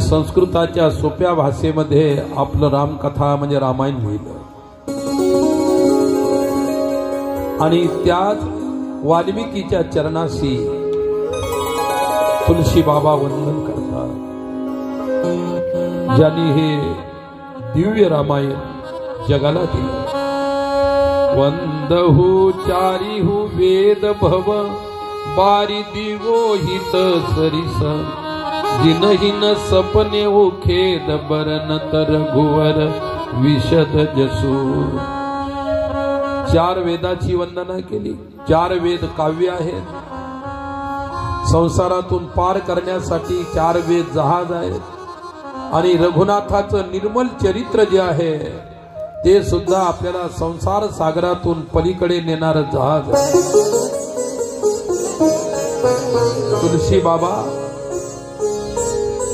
संस्कृताच्या सोप्या भाषेमध्ये आपलं रामकथा म्हणजे रामायण लिहिलं आणि त्याच वाल्मिकीच्या चरणाशी तुलसी बाबा वंदन करतात, ज्यांनी हे दिव्य रामायण जगाला दिलं। वंदहु चारिहु वेद भव बारी दिवो हित सरिस जिनहिन सपने हो खेद बरन तर गुवर विशद जसू। चार वेदाची वंदना केली। चार वेद काव्य आहेत, संसारातून पार करण्यासाठी चार वेद जहाज आहेत आणि रघुनाथाचं निर्मल चरित्र जे आहे ते सुद्धा आपल्याला संसार सागरातून पलीकडे नेणारं जहाज आहे। तुलसी बाबा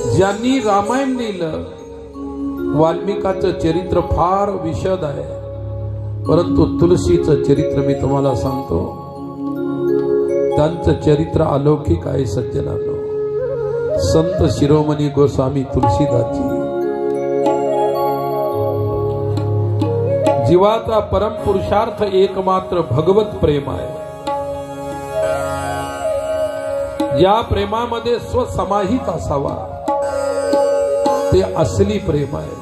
ज्यांनी रामायण लिहिलं, वाल्मिकाचं चरित्र फार विशद आहे, परंतु तुलसीचं चरित्र मी तुम्हाला सांगतो, त्यांचं चरित्र अलौकिक आहे। सज्जनांनो, संत शिरोमणी गोस्वामी तुलसीदासजी, जीवाचा परम पुरुषार्थ एकमात्र भगवत प्रेम आहे। या प्रेमामध्ये स्वसमाहित असावा, ते असली प्रेम आहे।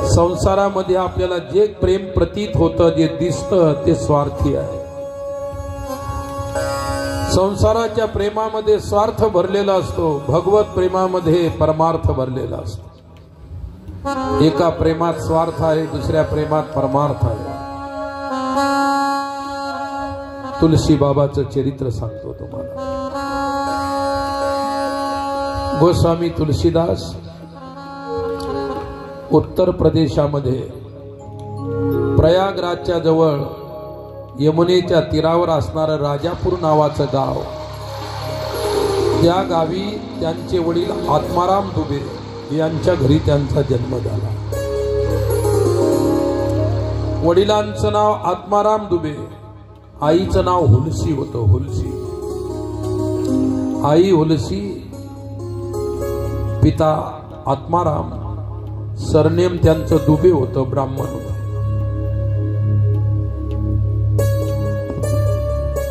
संसारामध्ये आपल्याला जे प्रेम प्रतीत होतं, जे दिसतं, ते स्वार्थी आहे। संसाराच्या प्रेमामध्ये स्वार्थ भरलेला असतो, भगवत प्रेमामध्ये परमार्थ भरलेला असतो। एका प्रेमात स्वार्थ आहे, दुसऱ्या प्रेमात परमार्थ आहे। तुलसी बाबाचं चरित्र सांगतो तुम्हाला। गोस्वामी तुलसीदास उत्तर प्रदेशामध्ये प्रयागराजच्या जवळ यमुनेच्या तीरावर असणारं राजापूर नावाचं गाव, त्या गावी त्यांचे वडील आत्माराम दुबे यांच्या घरी त्यांचा जन्म झाला। वडिलांचं नाव आत्माराम दुबे, आईचं नाव हुलसी होतं। हुलसी आई हुलसी, पिता आत्माराम, सरनेम त्यांचं दुबे होतं, ब्राह्मण होतं।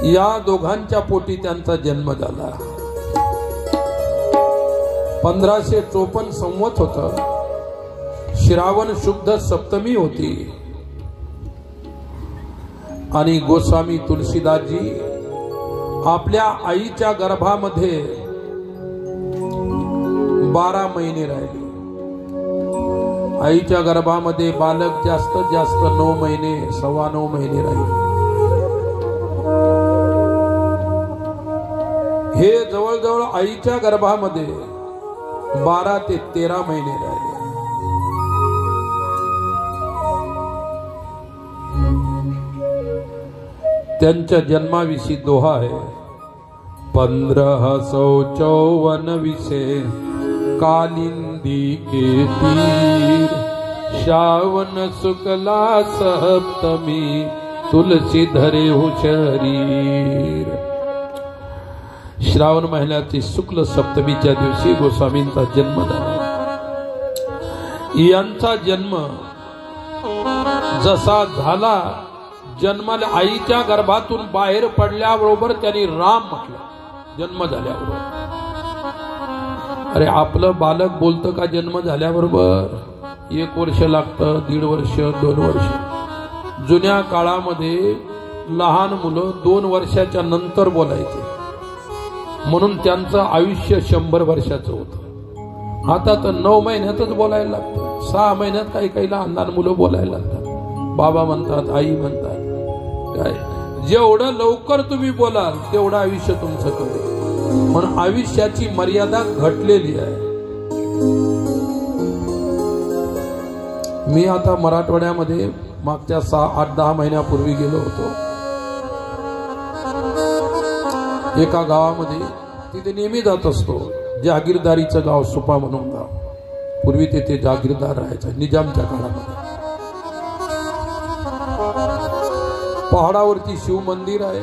या दोघांच्या पोटी त्यांचा जन्म झाला। 1554 संवत होतं, श्रावण शुद्ध सप्तमी होती आणि गोस्वामी तुलसीदासजी आपल्या आईच्या गर्भामध्ये 12 महिने राहिले। आईच्या गर्भामध्ये बालक जास्तीत जास्त 9 महिने, 9.25 महिने राहिले। हे जवळजवळ आईच्या गर्भामध्ये 12 ते 13 महिने राहिले। त्यांच्या जन्माविषयी दोहा आहे, 1554 विषे कालिंदी के तीर, श्रावण शुक्ला सप्तमी तुलसी धरे हो शरीर। श्रावण महिन्याची शुक्ल सप्तमीच्या दिवशी गोस्वामींचा जन्म झाला। यांचा जन्म जसा झाला, जन्माला आईच्या गर्भातून बाहेर पडल्याबरोबर त्यांनी राम म्हटलं, जन्म झाल्याबरोबर। अरे आपलं बालक बोलतं का जन्म झाल्याबरोबर? 1 वर्ष लागतं, 1.5 वर्ष, 2 वर्ष। जुन्या काळामध्ये लहान मुलं 2 वर्षाच्या नंतर बोलायचे, म्हणून त्यांचं आयुष्य 100 वर्षाचं होतं। आता तर 9 महिन्यातच बोलायला लागतं, 6 महिन्यात काही काही लहान मुलं बोलायला लागतात, बाबा म्हणतात, आई म्हणतात। काय जेवढं लवकर तुम्ही बोलाल तेवढं आयुष्य तुमचं करेल, म्हणून आयुष्याची मर्यादा घटलेली आहे। मी आता मराठवाड्यामध्ये मागच्या 6-8-10 महिन्यापूर्वी गेलो होतो एका गावामध्ये, तिथे नेहमी जात असतो। जहागीरदारीचं गाव, सुपा म्हणून गाव, पूर्वी तिथे जहागीरदार राहायचा निजामच्या काळामध्ये। पहाडावरती शिव मंदिर आहे,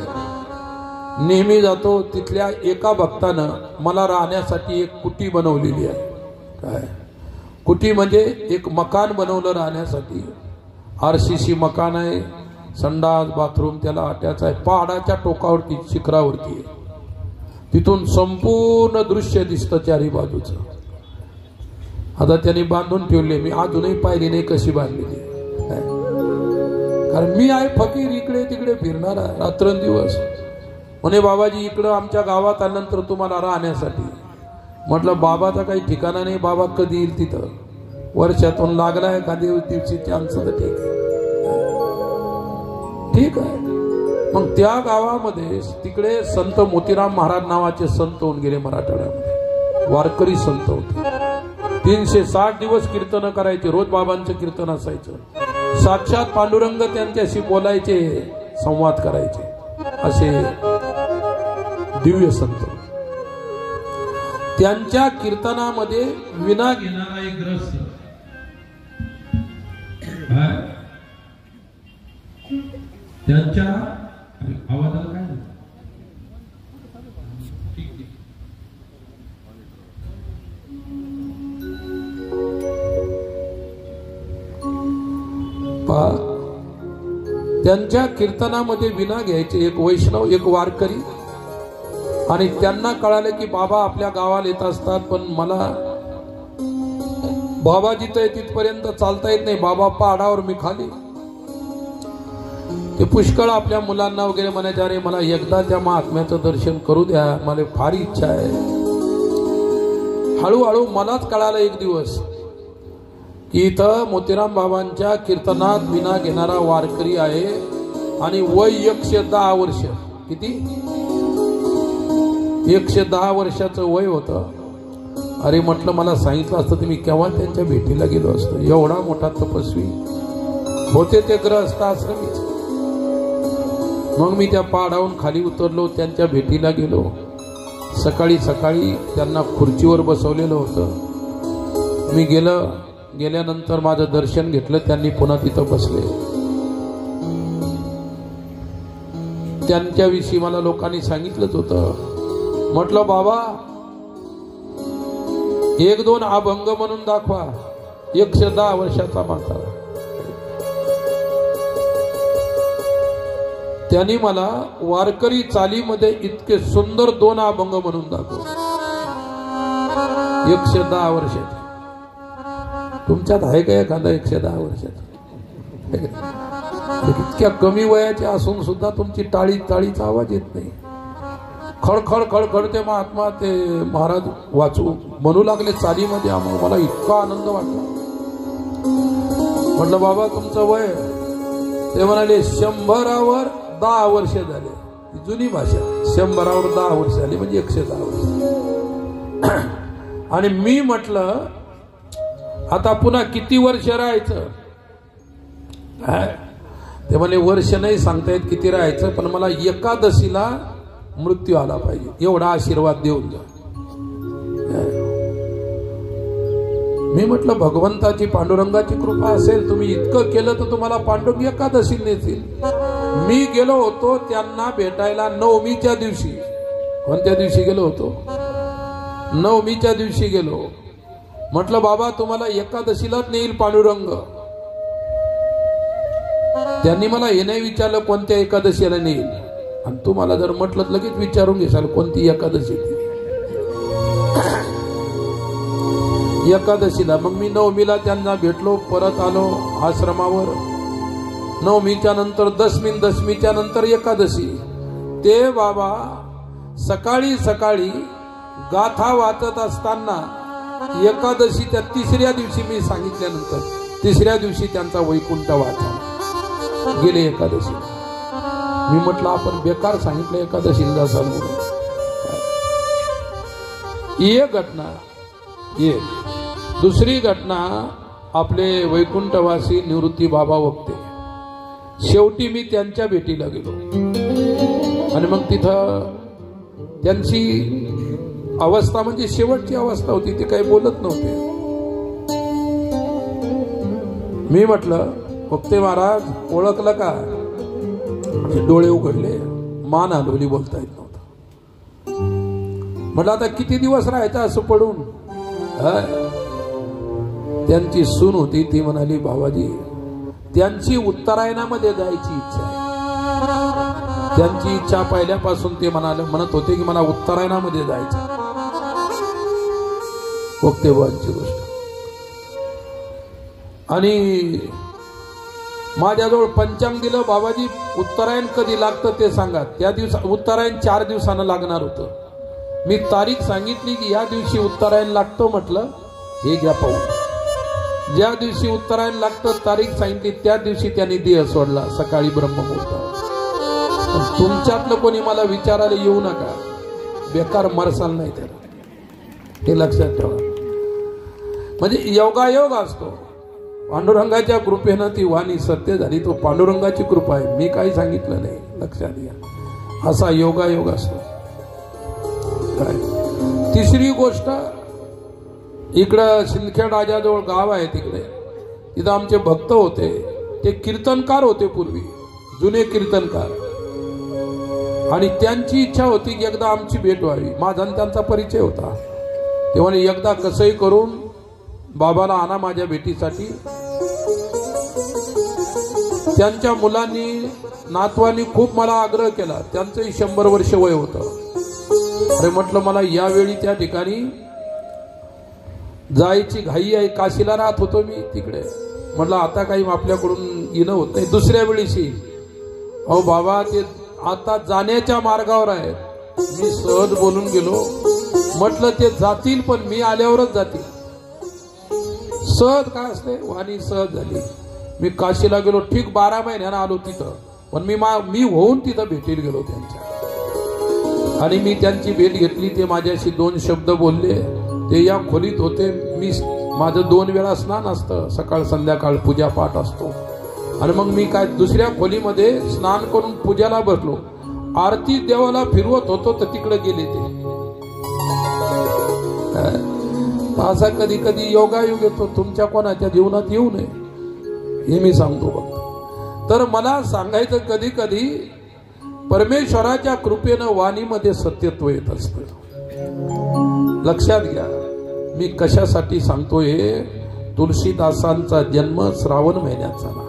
नेहमी जातो। तिथल्या एका भक्तानं मला राहण्यासाठी एक कुटी बनवलेली आहे। काय कुटी म्हणजे एक मकान बनवलं राहण्यासाठी. RCC मकान आहे, संडास बाथरूम त्याला अटॅच आहे, पहाडाच्या टोकावरती शिखरावरती आहे. तिथून संपूर्ण दृश्य दिसतं चारी बाजूचं. आता त्यांनी बांधून ठेवले, मी अजूनही पाहिली नाही कशी बांधलेली. कारण मी आहे फकीर, इकडे तिकडे फिरणारा रात्रंदिवस. म्हणे बाबाजी इकडं आमच्या गावात आल्यानंतर तुम्हाला राहण्यासाठी. म्हटलं बाबाचा काही ठिकाणा नाही, बाबा कधी येईल तिथं, वर्षातून लागला एखादी दिवशी चान्स तर ठीक आहे. मग त्या गावामध्ये तिकडे संत मोतीराम महाराज नावाचे संत होऊन गेले मराठवाड्यामध्ये. वारकरी संत होते. 360 दिवस कीर्तन करायचे, रोज बाबांचं कीर्तन असायचं. साक्षात पांडुरंग त्यांच्याशी बोलायचे, संवाद करायचे, असे दिव्य संत. त्यांच्या कीर्तनामध्ये विना घेणारा एक ग्रस्त, त्यांच्या आवाजाला काय त्यांच्या कीर्तनामध्ये विना घ्यायचे एक वैष्णव, एक वारकरी. आणि त्यांना कळालं की बाबा आपल्या गावाला येत असतात, पण मला बाबा जिथं तिथपर्यंत चालता येत नाही, बाबा पहाडावर मी खाली. ते पुष्कळ आपल्या मुलांना वगैरे म्हणायचे, अरे मला एकदा त्या महात्म्याचं दर्शन करू द्या, मला फार इच्छा आहे. हळूहळू मलाच कळालं एक दिवस की इथं मोतीराम बाबांच्या कीर्तनात विना घेणारा वारकरी आहे आणि वय 110 वर्ष. किती? 110 वर्षाचं वय होतं. अरे म्हटलं मला सांगितलं असतं तर मी केव्हा त्यांच्या भेटीला गेलो असतो. एवढा मोठा तपस्वी होते ते ग्रहस्थ आश्रमीच. मग मी त्या पहाडावरून खाली उतरलो, त्यांच्या भेटीला गेलो. सकाळी सकाळी त्यांना खुर्चीवर बसवलेलं होतं. मी गेल्यानंतर माझं दर्शन घेतलं. त्यांनी पुन्हा तिथं बसले. त्यांच्याविषयी मला लोकांनी सांगितलंच होतं. म्हटलं बाबा 1-2 अभंग म्हणून दाखवा. 110 वर्षाचा म्हातारा. त्यांनी मला वारकरी चालीमध्ये इतके सुंदर 2 अभंग म्हणून दाखवले. 110 वर्षाचे. तुमच्यात आहे का एखादा 110 वर्षाचा? इतक्या कमी वयाचे असून सुद्धा तुमची टाळीचा आवाज येत नाही. खडखड खडखड ते महात्मा ते महाराज वाचू म्हणू लागले चालीमध्ये. मला इतका आनंद वाटला. म्हटलं बाबा तुमचं वय? ते म्हणाले 100वर 10 वर्ष झाले. जुनी भाषा. 100वर 10 वर्ष झाली म्हणजे 110 वर्ष. आणि मी म्हटलं आता पुन्हा किती वर्ष राहायचं? ते म्हणे वर्ष नाही सांगता येत किती राहायचं, पण मला एकादशीला मृत्यू आला पाहिजे एवढा आशीर्वाद देऊन जा. मी म्हटलं भगवंताची पांडुरंगाची कृपा असेल, तुम्ही इतकं केलं तर तुम्हाला पांडुरंग एकादशी नेतील. मी गेलो होतो त्यांना भेटायला नवमीच्या दिवशी. कोणत्या दिवशी गेलो होतो? नवमीच्या दिवशी गेलो. म्हटलं बाबा तुम्हाला एकादशीलाच नेईल पांडुरंग. त्यांनी मला हे नाही विचारलं कोणत्या एकादशीला नेईल. आणि तुम्हाला जर म्हटलं लगेच विचारून घेसाल कोणती एकादशी एकादशीला. मग मी नवमीला त्यांना भेटलो, परत आलो आश्रमावर. नवमीच्या नंतर दशमीच्या नंतर एकादशी. ते बाबा सकाळी सकाळी गाथा वाचत असताना एकादशीच्या 3ऱ्या दिवशी मी सांगितल्यानंतर 3ऱ्या दिवशी त्यांचा वैकुंठ वाचा गेले एकादशी. मी म्हटलं आपण बेकार सांगितलं एकादशीला जासाल म्हणून. एक घटना. दुसरी घटना आपले वैकुंठवासी निवृत्ती बाबा वक्ते. शेवटी मी त्यांच्या भेटीला गेलो आणि मग तिथं त्यांची अवस्था म्हणजे शेवटची अवस्था होती. ते काही बोलत नव्हते. मी म्हटलं वक्ते महाराज ओळखलं का? डोळे उघडले, मान हलवली, बोलता येत नव्हतं. म्हटलं आता किती दिवस राहायचं असं पडून? त्यांची सून होती, ती म्हणाली बाबाजी त्यांची उत्तरायणामध्ये जायची इच्छा आहे. त्यांची इच्छा पहिल्यापासून ते म्हणत होते की मला उत्तरायणामध्ये जायचं. वक्तेबांची गोष्ट. आणि माझ्याजवळ पंचांग दिलं, बाबाजी उत्तरायण कधी लागतं ते सांगा. त्या दिवसा उत्तरायण 4 दिवसानं लागणार होतं. मी तारीख सांगितली की या दिवशी उत्तरायण लागतं. म्हटलं हे घ्या पाहून. ज्या दिवशी उत्तरायण लागतं तारीख सांगितली त्या दिवशी त्यांनी देह सोडला सकाळी ब्रह्ममुहूर्तावर. तुमच्यातलं कोणी मला विचारायला येऊ नका, बेकार मरसाल नाही त्याला, हे लक्षात ठेवा. म्हणजे योगायोग असतो. पांडुरंगाच्या कृपेनं ती वाणी सत्य झाली. तो पांडुरंगाची कृपा आहे, मी काही सांगितलं नाही. लक्षात घ्या, असा योगायोग असतो. काय तिसरी गोष्ट, इकडं सिंदखेड राजाजवळ गाव आहे, तिकडे तिथं आमचे भक्त होते. ते कीर्तनकार होते पूर्वी, जुने कीर्तनकार. आणि त्यांची इच्छा होती की एकदा आमची भेट व्हावी. माझा आणि त्यांचा परिचय होता. तेव्हा एकदा कसंही करून बाबाला आणा माझ्या भेटीसाठी. त्यांच्या मुलांनी नातवांनी खूप मला आग्रह केला. त्यांचंही 100 वर्ष वय होतं. अरे म्हटलं मला यावेळी त्या ठिकाणी जायची घाई आहे. काशीला राहत होतो मी तिकडे. म्हटलं आता काही आपल्याकडून येणं होत नाही. दुसऱ्या वेळीशी अहो बाबा ते आता जाण्याच्या मार्गावर आहे. मी सहज बोलून गेलो. म्हटलं ते जातील पण मी आल्यावरच जातील. सहज काय असते, वाणी सहज झाली. मी काशीला गेलो. ठीक 12 महिन्यानं आलो तिथं. पण मी होऊन तिथं भेटीला गेलो त्यांच्या. आणि मी त्यांची भेट घेतली. ते माझ्याशी 2 शब्द बोलले. ते या खोलीत होते. माझं 2 वेळा स्नान असतं, सकाळ संध्याकाळ पूजा पाठ असतो. आणि मग मी काय दुसऱ्या खोलीमध्ये स्नान करून पूजाला बसलो. आरती देवाला फिरवत होतो तर तिकडे गेले ते. असा कधी कधी योगायोग येतो. तुमच्या कोणाच्या जीवनात येऊ नये हे मी सांगतो बघ. तर मला सांगायचं कधी कधी परमेश्वराच्या कृपेनं वाणीमध्ये सत्यत्व येत असतं. लक्षात घ्या, मी कशासाठी सांगतोय. तुलसीदासांचा जन्म श्रावण महिन्यात झाला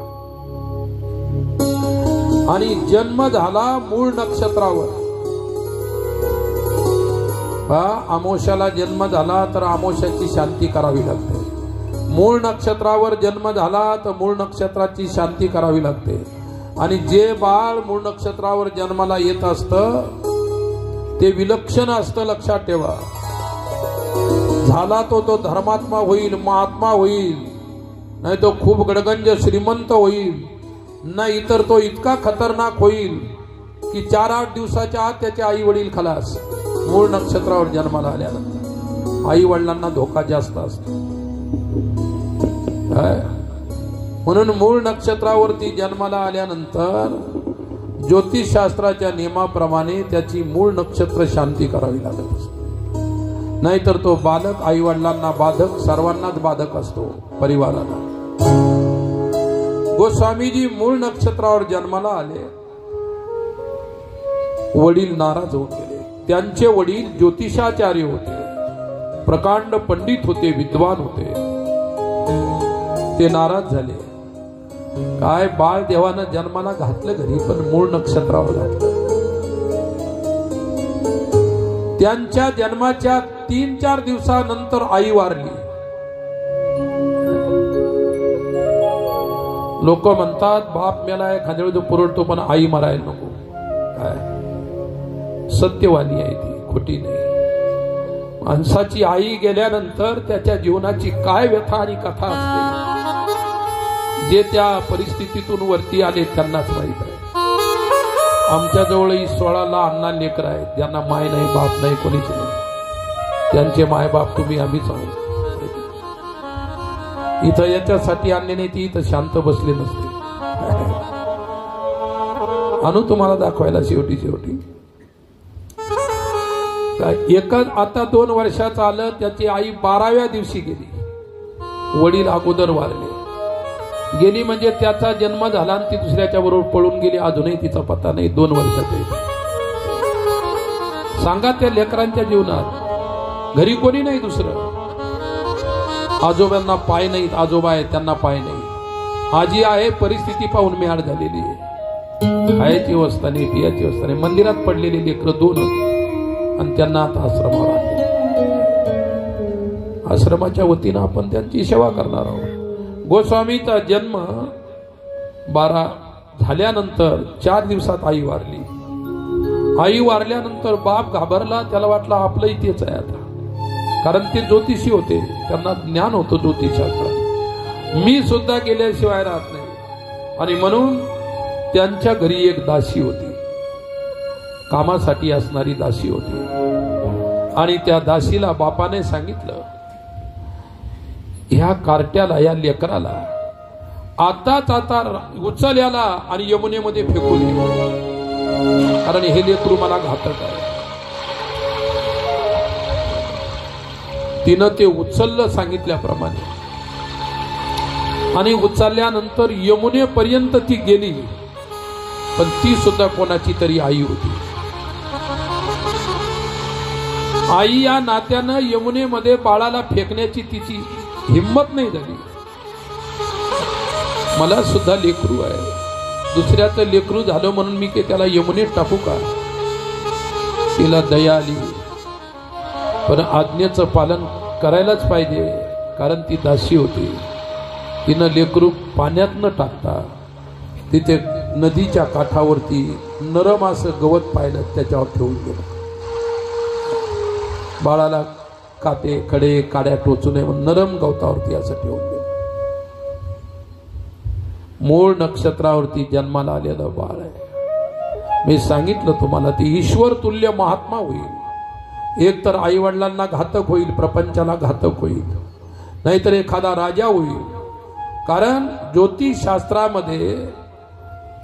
आणि जन्म झाला मूळ नक्षत्रावर. अमावस्याला जन्म झाला तर अमावस्याची शांती करावी लागते. मूळ नक्षत्रावर जन्म झाला तर मूळ नक्षत्राची शांती करावी लागते. आणि जे बाळ मूळ नक्षत्रावर जन्माला येत असतं ते विलक्षण असतं. लक्षात ठेवा. झाला तो धर्मात्मा होईल, महात्मा होईल, नाही तो खूप गडगंज श्रीमंत होईल, नाही तर तो इतका खतरनाक होईल की 4-8 दिवसाच्या आत त्याचे आई वडील खलास. मूळ नक्षत्रावर जन्माला आल्यानंतर आई वडिलांना धोका जास्त असतो. म्हणून मूळ नक्षत्रावरती जन्माला आल्यानंतर ज्योतिषशास्त्राच्या नियमाप्रमाणे त्याची मूळ नक्षत्र शांती करावी लागत असते. नाहीतर तो बालक आई वडिलांना बाधक, सर्वांनाच बाधक असतो, परिवाराला. गोस्वामीजी मूळ नक्षत्रावर जन्माला आले. वडील नाराज होऊन गेले. त्यांचे वडील ज्योतिषाचार्य होते, प्रकांड पंडित होते, विद्वान होते. ते नाराज झाले. काय बाळ देवानं जन्माला घातलं घरी, पण मूळ नक्षत्रावर घातलं. त्यांच्या जन्माच्या 3-4 दिवसानंतर आई वारली. लोक म्हणतात बाप मेलाय खांदेळ पुरवतो पण आई मरायला नको. काय सत्यवाणी आहे ती, खोटी नाही. माणसाची आई गेल्यानंतर त्याच्या जीवनाची काय व्यथा आणि कथा असते, जे त्या परिस्थितीतून वरती आले त्यांनाच माहीत आहे. आमच्या जवळही 16 लहान लेकर आहेत ज्यांना माय नाही, बाप नाही, कोणीच नाही. त्यांचे माय बाप तुम्ही आम्हीच आहोत. इथं याच्यासाठी आणले नाही, ती इथं शांत बसले नसते. आणू तुम्हाला दाखवायला शेवटी एकच. आता 2 वर्षाचं आलं. त्याची आई 12व्या दिवशी गेली. वडील अगोदर वारले. गेली म्हणजे त्याचा जन्म झाला आणि ती दुसऱ्याच्या बरोबर पळून गेली. अजूनही तिचा पत्ता नाही. 2 वर्षाचे. सांगा त्या लेकरांच्या जीवनात घरी कोणी नाही दुसरं. आजोबांना पाय नाहीत, आजोबा आहेत त्यांना पाय नाही, आजी आहे परिस्थिती पाहून म्याड झालेली आहे, खायची व्यवस्था नाही, पियाची व्यवस्था नाही, मंदिरात पडलेली लेकरं 2 आणि त्यांना आता आश्रमावर आणले. आश्रमाच्या वतीनं आपण त्यांची सेवा करणार आहोत. गोस्वामीचा जन्म 12 झाल्यानंतर 4 दिवसात आई वारली. आई वारल्यानंतर बाप घाबरला, त्याला वाटलं आपलंही तेच आहे आता, कारण ते ज्योतिषी होते, त्यांना ज्ञान होतं ज्योतिषशास्त्राचं. मी सुद्धा गेल्याशिवाय राहत नाही. आणि म्हणून त्यांच्या घरी एक दासी होती, कामासाठी असणारी दासी होती. आणि त्या दासीला बापाने सांगितलं, ह्या कार्ट्याला, या लेकराला आताच आता उचल याला आणि यमुनेमध्ये फेकून दे, कारण हे लेकरू मला घातक आहे. तिनं ते उचललं सांगितल्याप्रमाणे, आणि उचलल्यानंतर यमुनेपर्यंत ती गेली, पण ती सुद्धा कोणाची तरी आई होती. आई या नात्यानं यमुनेमध्ये बाळाला फेकण्याची तिची हिम्मत नाही झाली. मला सुद्धा लेकरू आहे, दुसऱ्याचं लेकरू झालं म्हणून मी त्याला यमुनेत टाकू का? तिला दया आली, पण आज्ञेचं पालन करायलाच पाहिजे, कारण ती दासी होती. तिनं लेकरू पाण्यात न टाकता तिथे नदीच्या काठावरती नरम असं गवत पाहिलं, त्याच्यावर ठेवून गेलं. बाळाला काटे खडे काड्या टोचू नये म्हणून नरम गवतावरती असं ठेवून गेलं. मूळ नक्षत्रावरती जन्माला आलेलं बाळ आहे. मी सांगितलं तुम्हाला, ती ईश्वर तुल्य महात्मा होईल. एक तर आई वडिलांना घातक होईल, प्रपंचाला घातक होईल, नाहीतर एखादा राजा होईल. कारण ज्योतिषशास्त्रामध्ये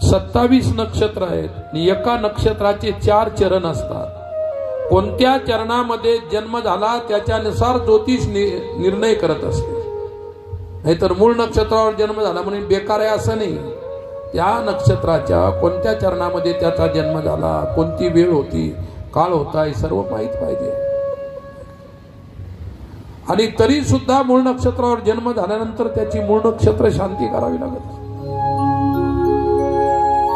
27 नक्षत्र आहेत आणि एका नक्षत्राचे 4 चरण असतात. कोणत्या चरणामध्ये जन्म झाला त्याच्यानुसार ज्योतिष निर्णय करत असते. नाहीतर मूळ नक्षत्रावर जन्म झाला म्हणून बेकार आहे असं नाही. त्या नक्षत्राच्या कोणत्या चरणामध्ये त्याचा जन्म झाला, कोणती वेळ होती, काळ होता, हे सर्व माहित पाहिजे. आणि तरी सुद्धा मूळ नक्षत्रावर जन्म झाल्यानंतर त्याची मूळ नक्षत्र शांती करावी लागत.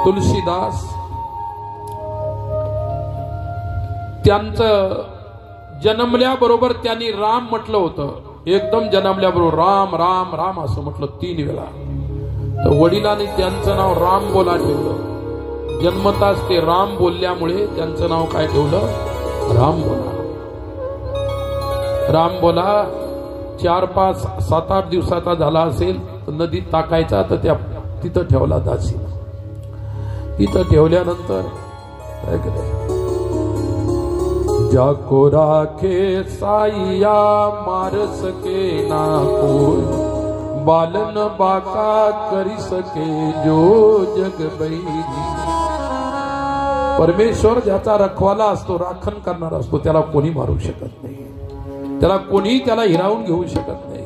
तुलसीदास त्यांचं जन्मल्याबरोबर त्यांनी राम म्हटलं होतं. एकदम जन्मल्याबरोबर राम राम राम असं म्हटलं 3 वेळा. तर वडिलांनी त्यांचं नाव राम बोला ठेवलं. जन्मताच ते राम बोलल्यामुळे त्यांचं नाव काय ठेवलं? राम बोला. राम बोला 4, 5, 7, 8 दिवसाचा झाला असेल तर नदीत टाकायचा, तर त्या तिथं ठेवला दासी. तिथं ठेवल्यानंतर काय केलं? जाको राखे साईया मार सके ना कोई, बालन बाका करी सके जो जग बैरी. परमेश्वर ज्याचा रखवाला असतो, राखण करणारा असतो, त्याला कोणी मारू शकत नाही, त्याला कोणी त्याला हिरावून घेऊ शकत नाही.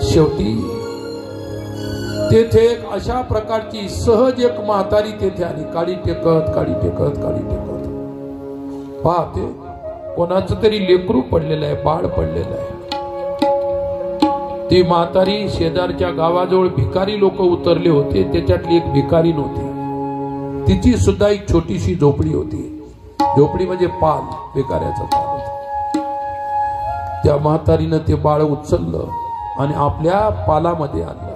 शेवटी तेथे एक अशा प्रकारची सहज एक म्हातारी तेथे आली, काळी टेकत काळी टेकत काळी टेकत. पाहते कोणाचं तरी लेकरू पडलेलं आहे, बाळ पडलेलं आहे. ती म्हातारी शेजारच्या गावाजवळ भिकारी लोक उतरले होते, त्याच्यातली एक भिकारी नव्हती. तिची सुद्धा एक छोटीशी झोपडी होती. झोपडी म्हणजे पाल, भिकाऱ्याचं पाल होतं. त्या म्हातारीनं ते बाळ उचललं आणि आपल्या पालामध्ये आणलं.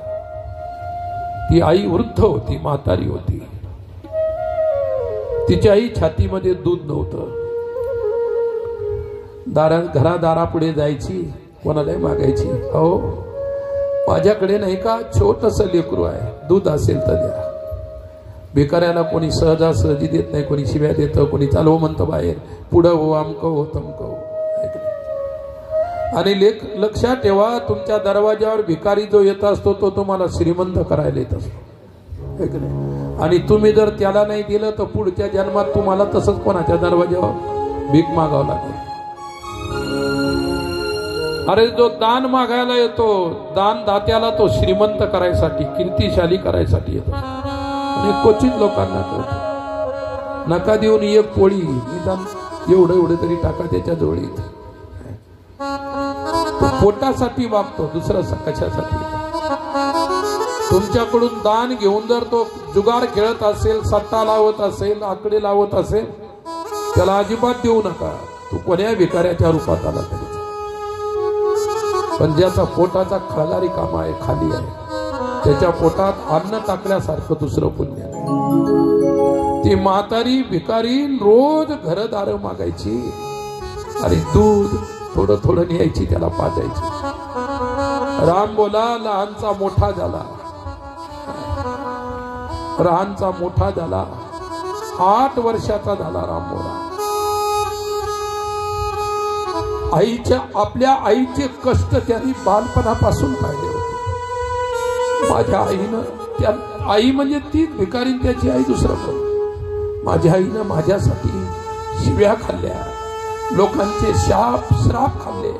ती आई वृद्ध होती, म्हातारी होती. तिच्या आई छातीमध्ये दूध नव्हतं. घरादारापुढे जायची, कोणालाही मागायची, अहो माझ्याकडे नाही का छोटस लेकरू आहे, दूध असेल तर द्या. भिकाऱ्याला कोणी सहजासहजी देत नाही, कोणी शिव्या देतं, कोणी चालव म्हणतं बाहेर, पुढं हो, अमकं हो, तमकं हो. आणि लक्षात ठेवा, तुमच्या दरवाजावर भिकारी जो येत असतो तो तुम्हाला श्रीमंत करायला येत असतो. आणि तुम्ही जर त्याला नाही दिलं तर पुढच्या जन्मात तुम्हाला तसंच कोणाच्या दरवाजावर भीक मागावं लागेल. अरे जो दान मागायला येतो, दान दात्याला तो श्रीमंत करायसाठी, कीर्तिशाली करायसाठी येतो. आणि क्वचित लोकांना कळतं, नका देऊन एक पोळी निदान एवढं तरी टाका त्याच्या जोडीत. तो पोटासाठी वागतो, दुसरं कशासाठी. तुमच्याकडून दान घेऊन जर तो जुगार खेळत असेल, सट्टा लावत असेल, आकडे लावत असेल, त्याला अजिबात देऊ नका. तू कोण्या भिकाऱ्याच्या रूपात आला तरी. पण ज्याचा पोटाचा खळगारी काम आहे, खाली आहे, त्याच्या पोटात अन्न टाकल्यासारखं दुसरं पुण्य नाही. ती म्हातारी भिकारी रोज घरदार मागायची, अरे दूध थोडं थोडं न्यायची, त्याला पाजायची. राम बोला लहानचा मोठा झाला, लहानचा मोठा झाला, 8 वर्षाचा झाला राम बोला. आईच्या, आपल्या आईचे कष्ट त्यांनी बालपणापासून पाहिले होते. माझ्या आईनं, त्या आई म्हणजे तीच भिकारी, त्याची आई दुसरं कोण. माझ्या आईनं माझ्यासाठी शिव्या खाल्ल्या, लोकांचे शाप श्राप खाल्ले,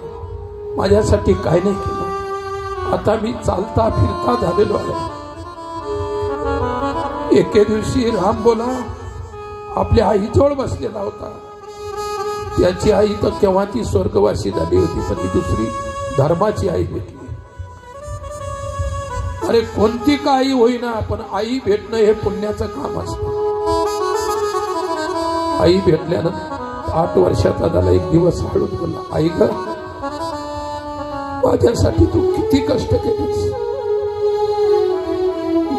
माझ्यासाठी काय नाही केलं. आता मी चालता फिरता झालेलो आहे. एके दिवशी राम बोला आपल्या आईजवळ बसलेला होता. त्याची आई तर केव्हाची स्वर्गवासी झाली होती, पण ती दुसरी धर्माची आई भेटली. अरे कोणती का आई होईना, पण आई भेटणं हे पुण्याचं काम असतं. आई भेटल्यानंतर 8 वर्षाचा झाला. एक दिवस हळूच बोलला, आई ग, माझ्यासाठी तू किती कष्ट केलेस.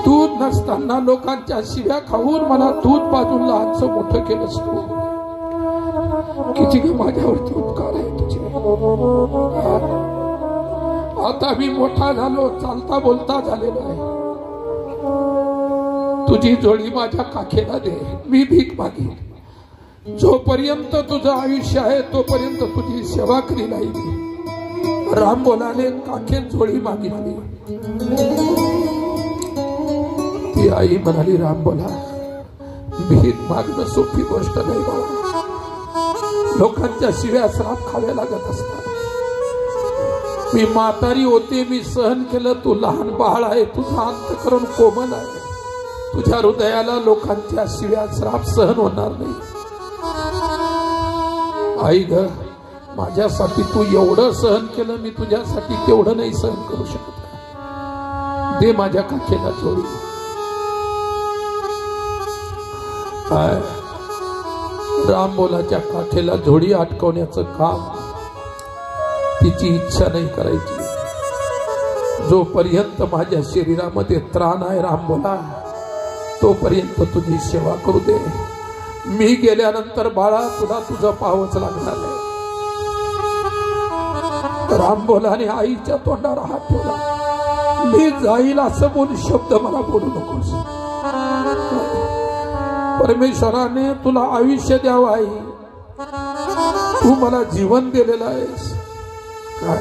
दूध नसताना लोकांच्या शिव्या खाऊन मला दूध पाजून लहानचं मोठं केलंस तू. किती ग माझ्यावरती उपकार आहे तुझे. आता मी मोठा झालो, चालता बोलता झालेलो आहे. तुझी जोडी माझ्या काखेला दे, मी भीक मागेन. जोपर्यंत तुझं आयुष्य आहे तोपर्यंत तुझी सेवा करील आई. राम बोलाने काखेत जोडी मागितली. ती आई म्हणाली, राम बोला भीक मागणं सोपी गोष्ट नाही बाळा. लोकांच्या शिव्या श्राप खाव्या लागत असतात. मी म्हातारी होते, मी सहन केलं. तू लहान बाळ आहे, तुझा अंतःकरण कोमल आहे. तुझ्या हृदयाला लोकांच्या शिव्या श्राप सहन होणार नाही. आई ग, माझ्यासाठी तू एवढं सहन केलं, मी तुझ्यासाठी तेवढं नाही सहन करू शकत. दे माझ्या काखेला जोडी. राम बोलाच्या काखेला जोडी अटकवण्याचं काम तिची इच्छा नाही करायची. जोपर्यंत माझ्या शरीरामध्ये त्राण आहे राम बोला, तोपर्यंत तुझी सेवा करू दे. मी गेल्यानंतर बाळा तुला तुझं पाहावंच लागणार आहे. राम बोलाने आईच्या तोंडावर हात ठेवला. मी जाईल असं बोल शब्द मला बोलू नकोस. परमेश्वराने तुला आयुष्य द्यावं आई, तू मला जीवन दिलेलं आहेस. काय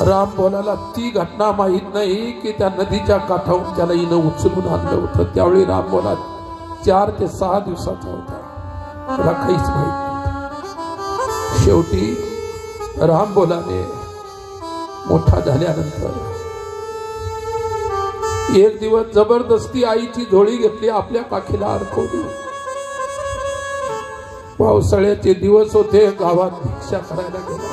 राम बोलाला ती घटना माहित नाही की त्या नदीच्या काठावरून त्याला हिनं उचलून आणलं होतं. त्यावेळी राम बोला 4 ते 6 दिवसाचा होता, त्याला काहीच माहित नव्हतं. शेवटी राम बोलाने मोठा झाल्यानंतर एक दिवस जबरदस्ती आईची झोळी घेतली, आपल्या काखेला अडकवली. पावसाळ्याचे दिवस होते, गावात भिक्षा करायला गेला.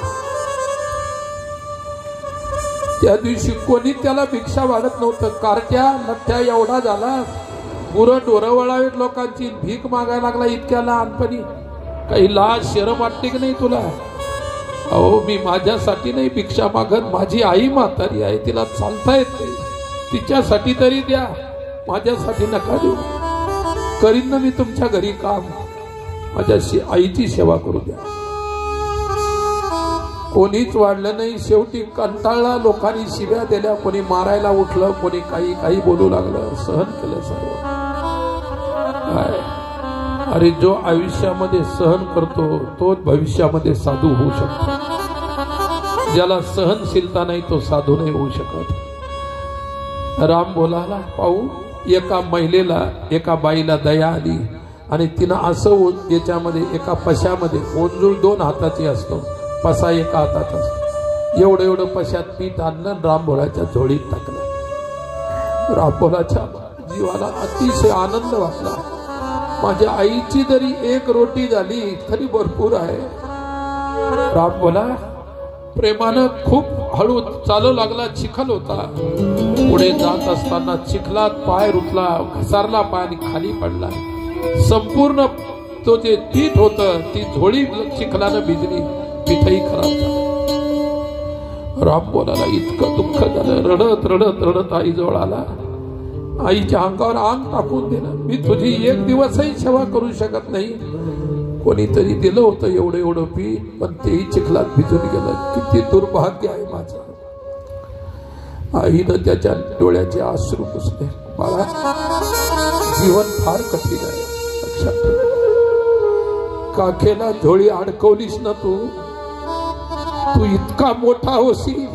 त्या दिवशी कोणी त्याला भिक्षा वाढत नव्हतं. कारट्या नठ्या एवढा झाला, गुरं डोरं वळावीत लोकांची, भीक मागायला लागला इतक्या लहानपणी. काही लाज शरम वाटते की नाही तुला? अहो मी माझ्यासाठी नाही भिक्षा मागत, माझी आई म्हातारी आहे, तिला चालता येत नाही, तिच्यासाठी तरी द्या, माझ्यासाठी नका देऊ. करीन ना मी तुमच्या घरी काम, माझ्या आईची सेवा करू द्या. कोणीच वाढलं नाही. शेवटी कंटाळला, लोकांनी शिव्या दिल्या, कोणी मारायला उठलं, कोणी काही काही बोलू लागलं. सहन केलं सर्व. काय अरे जो आयुष्यामध्ये सहन करतो तोच भविष्यामध्ये साधू होऊ शकतो. ज्याला सहनशीलता नाही तो साधू नाही होऊ शकत. राम बोलाला पाहू एका महिलेला, एका बाईला दया आली आणि तिनं असं याच्यामध्ये एका पशामध्ये ओंजूळ 2 हाताची असतो, पसा एका हातात असतो. एवढं एवढं पशात पीठ आणलं, रामभोळाच्या झोळीत टाकलं. रामभोळाच्या जीवाला अतिशय आनंद वाटला. माझ्या आईची जरी 1 रोटी झाली तरी भरपूर आहे. राम बोला प्रेमानं खूप हळू चालू लागला. चिखल होता. पुढे जात असताना चिखलात पाय रुतला, घसरला, पाय आणि खाली पडला. संपूर्ण तो जे पीठ होत ती झोळी चिखलानं भिजली, पीठही खराब झालं. राम बोलायला इतकं दुःख झालं. रडत रडत रडत आई जवळ आला. आईच्या अंगावर अंग टाकून दिलं. मी तुझी एक दिवसही सेवा करू शकत नाही. कोणीतरी दिलं होतं एवढं एवढं पीठ, पण तेही चिखलात भिजून गेलं. किती दुर्भाग्य आहे माझं. आईनं त्याच्या डोळ्याचे अश्रू पुसले. बाळा, जीवन फार कठीण आहे, लक्षात ठेव. काखेला झोळी अडकवलीस ना तू इतका मोठा होशील.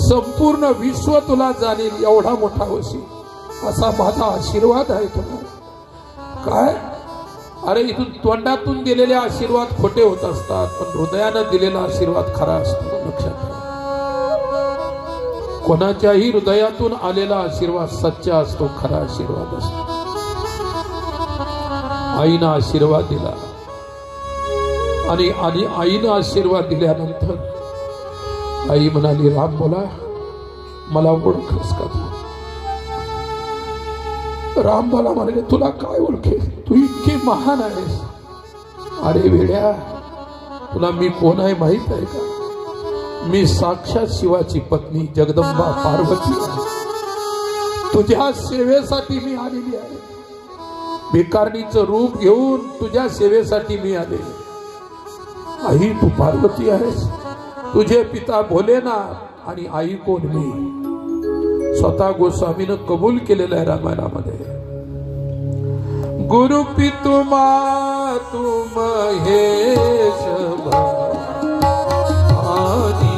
संपूर्ण विश्व तुला जाणील एवढा मोठा होशील, असा माझा आशीर्वाद आहे तुला. काय अरे, इथून तोंडातून दिलेले आशीर्वाद खोटे होत असतात, पण हृदयानं दिलेला आशीर्वाद खरा असतो. लक्षात ठेवा. कोणाच्याही हृदयातून आलेला आशीर्वाद सच्चा असतो, खरा आशीर्वाद असतो. आईनं आशीर्वाद दिला आणि आईनं आशीर्वाद दिल्यानंतर आई म्हणाली, राम बोला, मला ओळखस का तू? राम बोला म्हणाले, तुला काय ओळखे? तू इतकी महान आहेस. अरे वेड्या, तुला मी कोण आहे माहित आहे का? मी साक्षात शिवाची पत्नी जगदंबा पार्वती आहे. तुझ्या सेवेसाठी मी आलेली आहे. भिकारणीचं रूप घेऊन तुझ्या सेवेसाठी मी आले. आई, तू पार्वती आहेस. तुझे पिता भोलेनाथ आणि आई कोण? मी. स्वतः गोस्वामीनं कबूल केलेलं आहे रामायणामध्ये. गुरु पितु मातु महेश भवानी,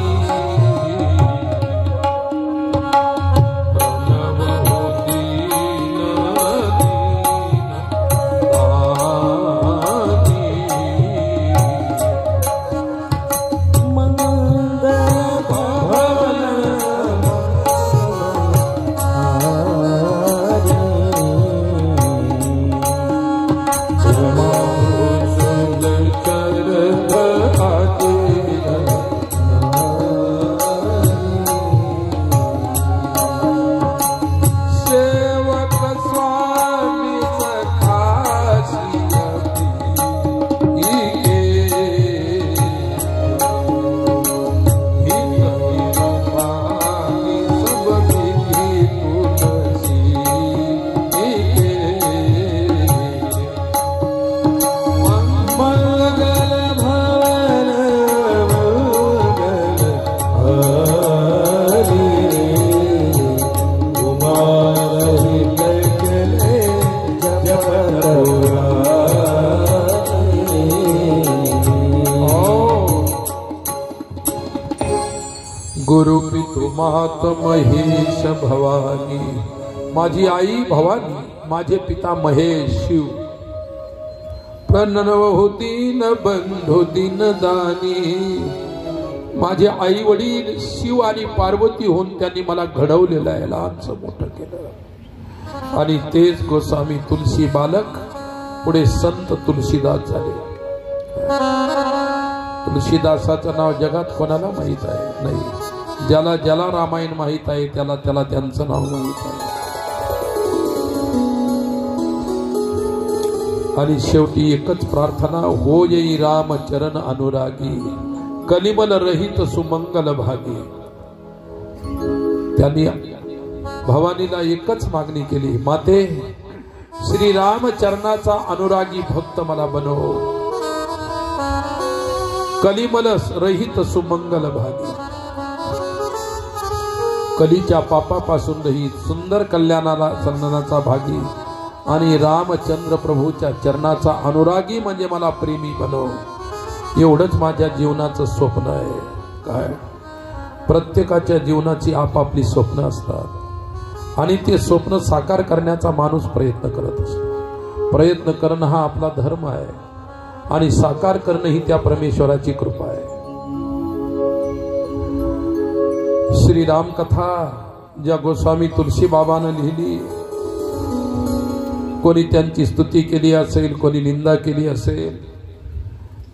गुरु पितु मात महेश भवानी. माझी आई भवानी, माझे पिता महेश शिव. प्रणव दीन बंधू दीन दानी. माझे आई वडील शिव आणि पार्वती होऊन त्यांनी मला घडवलेलं आहे, लहानचं मोठं केलं. आणि तेच गोस्वामी तुलसी बालक पुढे संत तुलसीदास झाले. तुलसीदासाचं नाव जगात कोणाला माहित आहे? नाही. ज्याला ज्याला रामायण माहित आहे त्याला त्यांचं नाव माहित आहे. आणि शेवटी एकच प्रार्थना, हो येई राम चरण अनुरागी, कलिमल रहित सुमंगल भागी. त्यांनी भवानीला एकच मागणी केली, माते श्री राम चरणाचा अनुरागी भक्त मला बनव, कलिमल रहित सुमंगल भागी. कलीच्या पापापासून रहित सुंदर कल्याणाला चंदनाचा भागी आणि रामचंद्र प्रभूच्या चरणाचा अनुरागी म्हणजे मला प्रेमी बनव. एवढंच माझ्या जीवनाचं स्वप्न आहे. काय? प्रत्येकाच्या जीवनाची आपापली स्वप्न असतात आणि ते स्वप्न साकार करण्याचा माणूस प्रयत्न करत असतो. प्रयत्न करणं हा आपला धर्म आहे आणि साकार करणं ही त्या परमेश्वराची कृपा आहे. श्री राम कथा ज्या गोस्वामी तुलसी बाबांना लिहिली, कोणी त्यांची स्तुती केली असेल, कोणी निंदा केली असेल.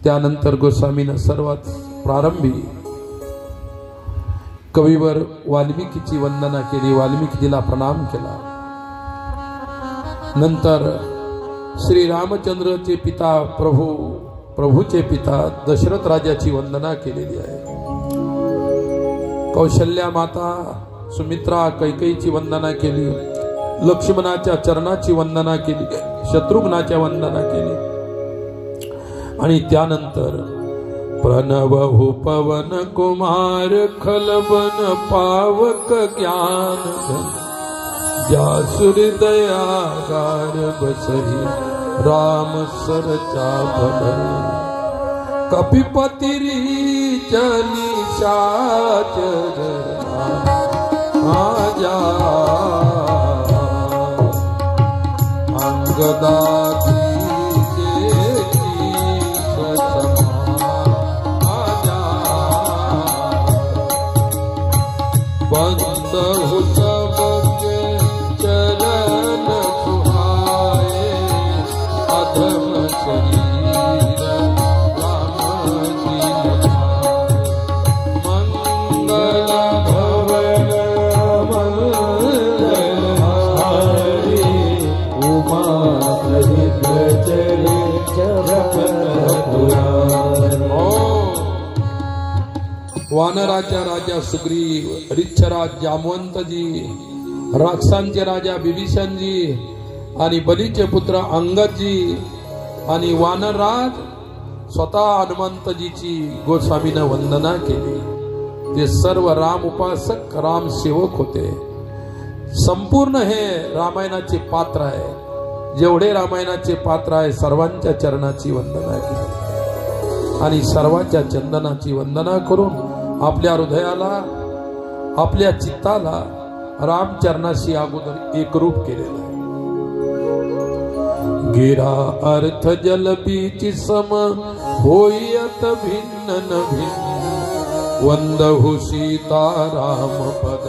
त्यानंतर गोस्वामीनं सर्वात प्रारंभी कवीवर वाल्मिकीची वंदना केली, वाल्मिकीला प्रणाम केला. नंतर श्री रामचंद्रचे पिता प्रभूचे पिता दशरथ राजाची वंदना केलेली आहे. कौशल्या माता सुमित्रा कैकेयीची वंदना केली, लक्ष्मणाच्या चरणाची वंदना केली, शत्रुघ्नाच्या वंदना केली. आणि त्यानंतर प्रणवहु पवन कुमार खलबन पावक ज्ञान जासुर दयागार बसही राम सरचा भवन कपिपतिरी चली साचर आजा अंगदाती बंद हो सबके चरण सुहाए अधम शरीर राम जी मंगल भवन मंगल हरि उमा सहित चले वानराच्या राजा सुग्रीव, रिच्छराज जामवंतजी, राक्षसांचे राजा बिभीषणजी आणि बलीचे पुत्र अंगदजी आणि वानरराज स्वतः हनुमंतजीची गोस्वामीनं वंदना केली. ते सर्व राम उपासक, राम सेवक होते. संपूर्ण हे रामायणाचे पात्र आहे. जेवढे रामायणाचे पात्र आहे सर्वांच्या चरणाची वंदना केली आणि सर्वांच्या चंदनाची वंदना करून आपल्या हृदयाला, आपल्या चित्ताला रामचरणाशी अगोदर एकरूप केलेलं आहे. गिरा अर्थ जल बीच सम होयत भिन्न न भिन्न वंदहु सीता राम पद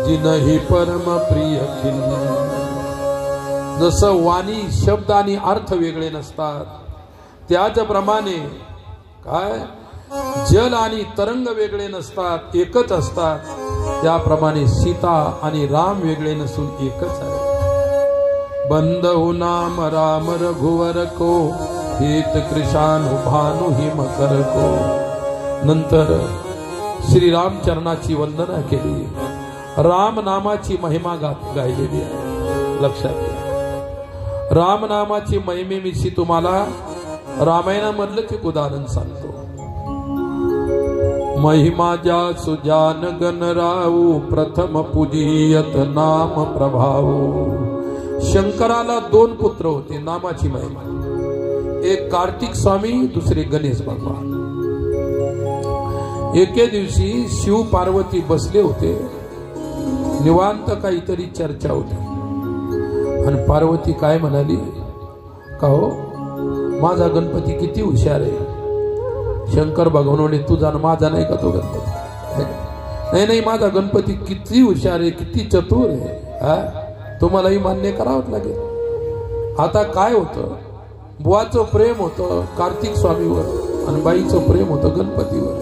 जिनहि परम प्रिय खिन्न. जसं वाणी, शब्द आणि अर्थ वेगळे नसतात त्याचप्रमाणे काय जल आणि तरंग वेगळे नसतात, एकच असतात. त्याप्रमाणे सीता आणि राम वेगळे नसून एकच आहे. बंधु नाम राम रघुवर को हेत कृशानु भानु ही मकर को. नंतर श्री रामचरणाची वंदना केली. राम नामाची महिमा गायलेली आहे. लक्षात घ्या, राम नामाची महिमेविषयी तुम्हाला रामायणामधलं एक उदाहरण सांगतो. महिमा जासु जान गण राऊ प्रथम पूजियत नाम प्रभाऊ. शंकराला 2 पुत्र होते. नामाची महिमा, एक कार्तिक स्वामी, दुसरे गणेश भगवान. एके दिवशी शिव पार्वती बसले होते, निवांत काहीतरी चर्चा होती. आणि पार्वती काय म्हणाली, का हो माझा गणपती किती हुशार आहे. शंकर भगवान तुझा माझा नाही का तो गणपती. नाही नाही, माझा गणपती किती हुशार आहे, किती चतुर आहे. तुम्हालाही मान्य करावंच लागेल. आता काय होतं, बुवाचं प्रेम होतं कार्तिक स्वामीवर आणि बाईचं प्रेम होतं गणपतीवर.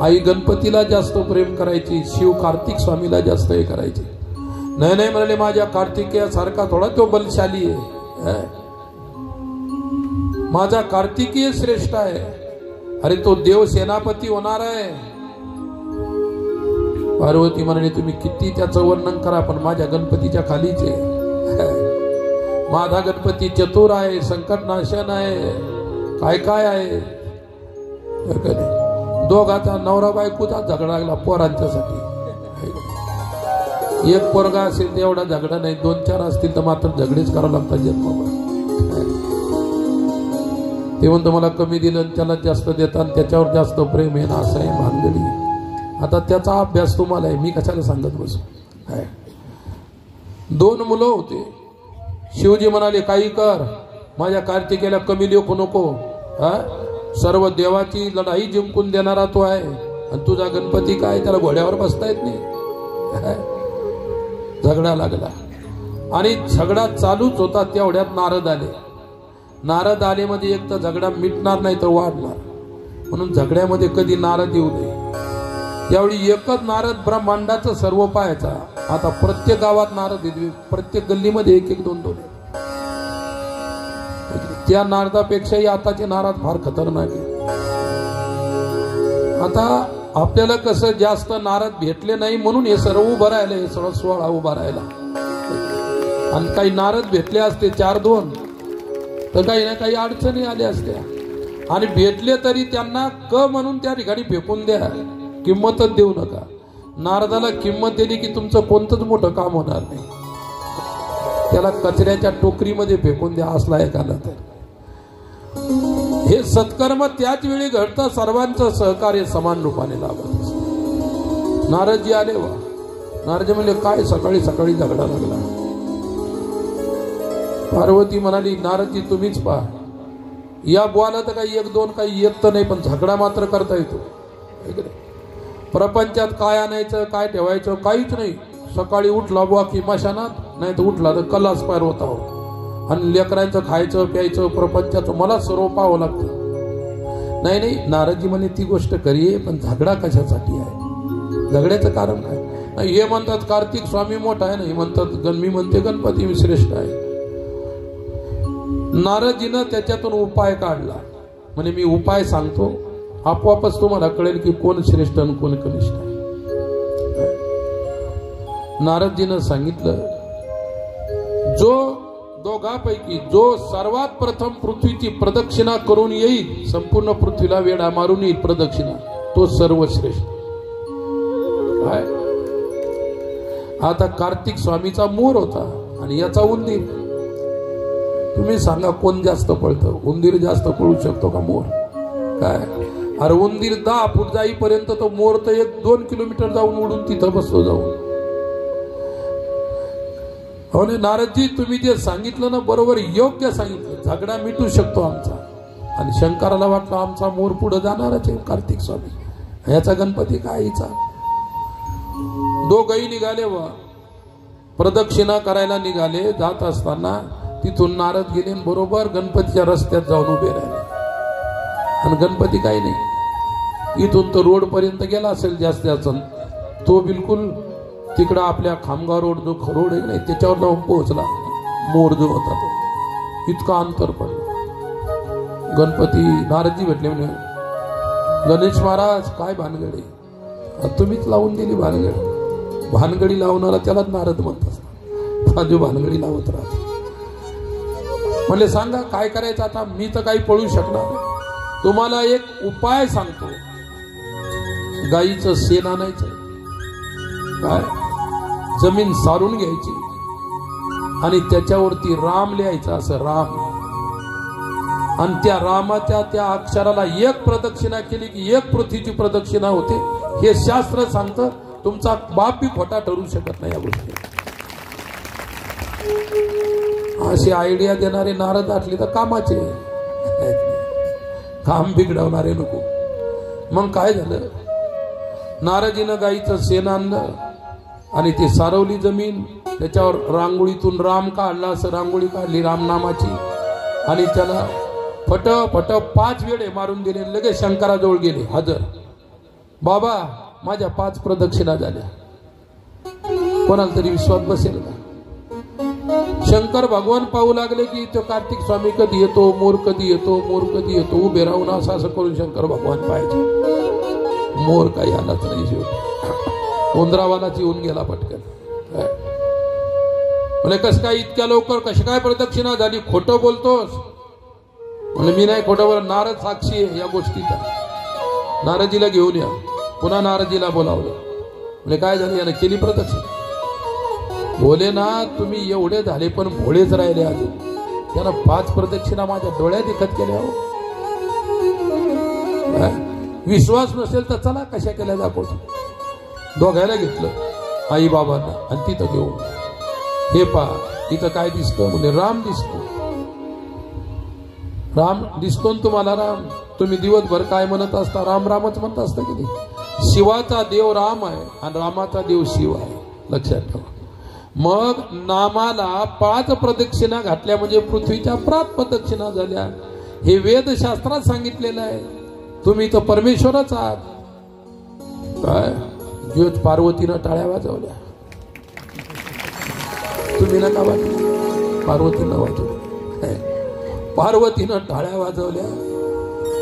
आई गणपतीला जास्त प्रेम करायची, शिव कार्तिक स्वामीला जास्त हे करायचे. नाही नाही म्हणाले, माझ्या कार्तिकेयासारखा थोडा तो बलशाली आहे, माझा कार्तिकीय श्रेष्ठ आहे. अरे तो देव सेनापती होणार आहे. पार्वती म्हणाली, तुम्ही किती त्याचं वर्णन करा पण माझ्या गणपतीच्या खालीच आहे. माझा गणपती चतुर आहे, संकटनाशन आहे, काय काय आहे. दोघाचा नवरा बायकोचा झगडा लागला पोरांच्यासाठी. एक पोरगा असेल एवढा झगडा नाही, 2-4 असतील तर मात्र झगडेच करावं लागतात जन्माला. ते म्हणतो मला कमी दिलं त्याला जास्त देतात, त्याच्यावर जास्त प्रेम आहे ना, असं आहे भानगडी. आता त्याचा अभ्यास तुम्हाला आहे, मी कशाला सांगत बसू. 2 मुलं होते. शिवजी म्हणाले काही कर, माझ्या कार्तिकेला कमी लेखू नको. सर्व देवाची लढाई जिंकून देणारा तो आहे. आणि तुझा गणपती काय, त्याला घोड्यावर बसता येत नाही. झगडा लागला आणि झगडा चालूच होता. तेवढ्यात नारद आले. नारद आले मध्ये एक तर झगडा मिटणार नाही तर वाढणार, म्हणून झगड्यामध्ये कधी नारद येऊ नये. यावेळी एकच नारद ब्रह्मांडाचं सर्व पाहायचा. आता प्रत्येक गावात नारद येते, प्रत्येक गल्लीमध्ये एक एक दोन दोन. त्या नारदापेक्षाही आताचे नारद फार खतरनाक आहे. आता आपल्याला कसं जास्त नारद भेटले नाही म्हणून हे सर्व उभं राहिलं, हे सर्व सोहळा उभा राहिला. आणि काही नारद भेटले असते 4-2 तर काही ना काही अडचणी आल्या असत्या. आणि भेटले तरी त्यांना क म्हणून त्या ठिकाणी फेकून द्या, किंमतच देऊ नका. नारदाला किंमत दिली की तुमचं कोणतंच मोठं काम होणार नाही. त्याला कचऱ्याच्या टोकरीमध्ये फेकून द्या असला एखादा. तर हे सत्कर्म त्याच वेळी घडतं, सर्वांचं सहकार्य समान रूपाने लाभत असतं. नारदजी आले. वा नारदजी म्हणले काय सकाळी सकाळी झगडा लागला. पार्वती म्हणाली नारदजी तुम्हीच पहा, या बुवाला तर काही 1-2 काही येत नाही, पण झगडा मात्र करता येतो. प्रपंचात काय आणायचं काय ठेवायचं काहीच नाही. सकाळी उठला बुवा की मशानात, नाही तर उठला तर कलास पार होता. आणि लेकरांचं खायचं प्यायचं प्रपंचाचं मला सर्व पाहावं लागतं. नाही नाही नारदजी म्हणे ती गोष्ट खरी आहे, पण झगडा कशासाठी आहे? झगड्याचं कारण काय? हे म्हणतात कार्तिक स्वामी मोठा आहे, नाही म्हणतात मी म्हणते गणपती श्रेष्ठ आहे. नारदजीनं त्याच्यातून उपाय काढला. म्हणजे मी उपाय सांगतो, आपोआपच तुम्हाला कळेल की कोण श्रेष्ठ आणि कोण कनिष्ठ आहे. नारदजीनं सांगितलं जो दोघांपैकी जो सर्वात प्रथम पृथ्वीची प्रदक्षिणा करून येईल, संपूर्ण पृथ्वीला वेढा मारून येईल प्रदक्षिणा, तो सर्वश्रेष्ठ. आता कार्तिक स्वामीचा मोर होता आणि याचा उंदीर. तुम्ही सांगा कोण जास्त पळतं? उंदीर जास्त पळू शकतो का मोर? काय अरे उंदीर 10 फूट जाईपर्यंत तो मोर तर 1-2 किलोमीटर जाऊन उडून तिथं बसतो जाऊन. हो ना नारदजी तुम्ही जे सांगितलं ना बरोबर योग्य सांगितलं. झगडा मिटू शकतो आमचा. आणि शंकराला वाटलं आमचा मोर पुढे जाणारच आहे कार्तिक स्वामी, याचा गणपती काहीचा. दोघही निघाले व प्रदक्षिणा करायला निघाले. जात असताना तिथून नारद गेले बरोबर गणपतीच्या रस्त्यात जाऊन उभे राहिले. आणि गणपती काही नाही, इथून तो रोड पर्यंत गेला असेल जास्त जास्त, तो बिलकुल तिकडं आपल्या खामगाव रोड जो रोड आहे नाही त्याच्यावर जाऊन पोहोचला. मोर जो होता तो इतका अंतर पडलं. गणपती नारदजी भेटले म्हणे गणेश महाराज काय भानगडी, तुम्हीच लावून दिली भानगडी. भानगडी लावणारा त्यालाच नारद म्हणतात, जो भानगडी लावत राहतो. म्हणले सांगा काय करायचं आता? मी तर काही पळू शकणार नाही, तुम्हाला एक उपाय सांगतो. गाईचं शेण आणायचं, काय जमीन सारून घ्यायची आणि त्याच्यावरती राम लिहायचा, असं राम. आणि त्या रामाच्या त्या अक्षराला 1 प्रदक्षिणा केली की 1 पृथ्वीची प्रदक्षिणा होते. हे शास्त्र सांगतं. तुमचा बाप बी खोटा ठरू शकत नाही या गोष्टी. अशी आयडिया देणारे नारद असले तर कामाचे, काम बिघडवणारे नको. मग काय झालं? नारदजीनं गाईचं शेण आणलं आणि ती सारवली जमीन. त्याच्यावर रांगोळीतून राम काढला, असं रांगोळी काढली रामनामाची. आणि त्याला फट फट 5 वेळे मारून दिले. लगेच शंकराजवळ गेले हजर. बाबा माझ्या 5 प्रदक्षिणा झाल्या. कोणाला तरी विश्वास बसेल का? शंकर भगवान पाहू लागले की तो कार्तिक स्वामी कधी येतो, मोर कधी येतो, मोर कधी येतो. उभे राहून असं असं करून शंकर भगवान पाहायचे. मोर काही आलाच नाही. शेवटी उंदरावालाच येऊन गेला पटकन. म्हणजे कस काय इतक्या लवकर कशी काय प्रदक्षिणा झाली? खोटं बोलतोस? म्हणजे मी नाही खोटं बोल. नारद साक्षी आहे या गोष्टीचा. नारदजीला घेऊन या. पुन्हा नारदजीला बोलावलं. म्हणजे काय झालं? यानं केली प्रदक्षिणा. बोले ना तुम्ही एवढे झाले पण भोळेच राहिले अजून. त्यानं 5 प्रदक्षिणा माझ्या डोळ्यात देखत केल्या. हो विश्वास नसेल तर चला कशा केल्या दाखवतो. दोघायला घेतलं आई बाबांना आणि तिथं घेऊन. हे पहा तिथं काय दिसतं? म्हणजे राम दिसतो. राम दिसतो तुम्हाला? राम तुम्ही दिवसभर काय म्हणत असता? राम रामच म्हणत असता की नाही? शिवाचा देव राम आहे आणि रामाचा देव शिव आहे, लक्षात ठेवा. मग नामाला 5 प्रदक्षिणा घातल्या म्हणजे पृथ्वीच्या 5 प्रदक्षिणा झाल्या. हे वेदशास्त्रात सांगितलेलं आहे. तुम्ही तर परमेश्वरच आहात. काय ज्योत पार्वतीनं टाळ्या वाजवल्या, तुम्ही नका वाजवू, पार्वतीनं वाजवल्या. पार्वतीनं टाळ्या वाजवल्या.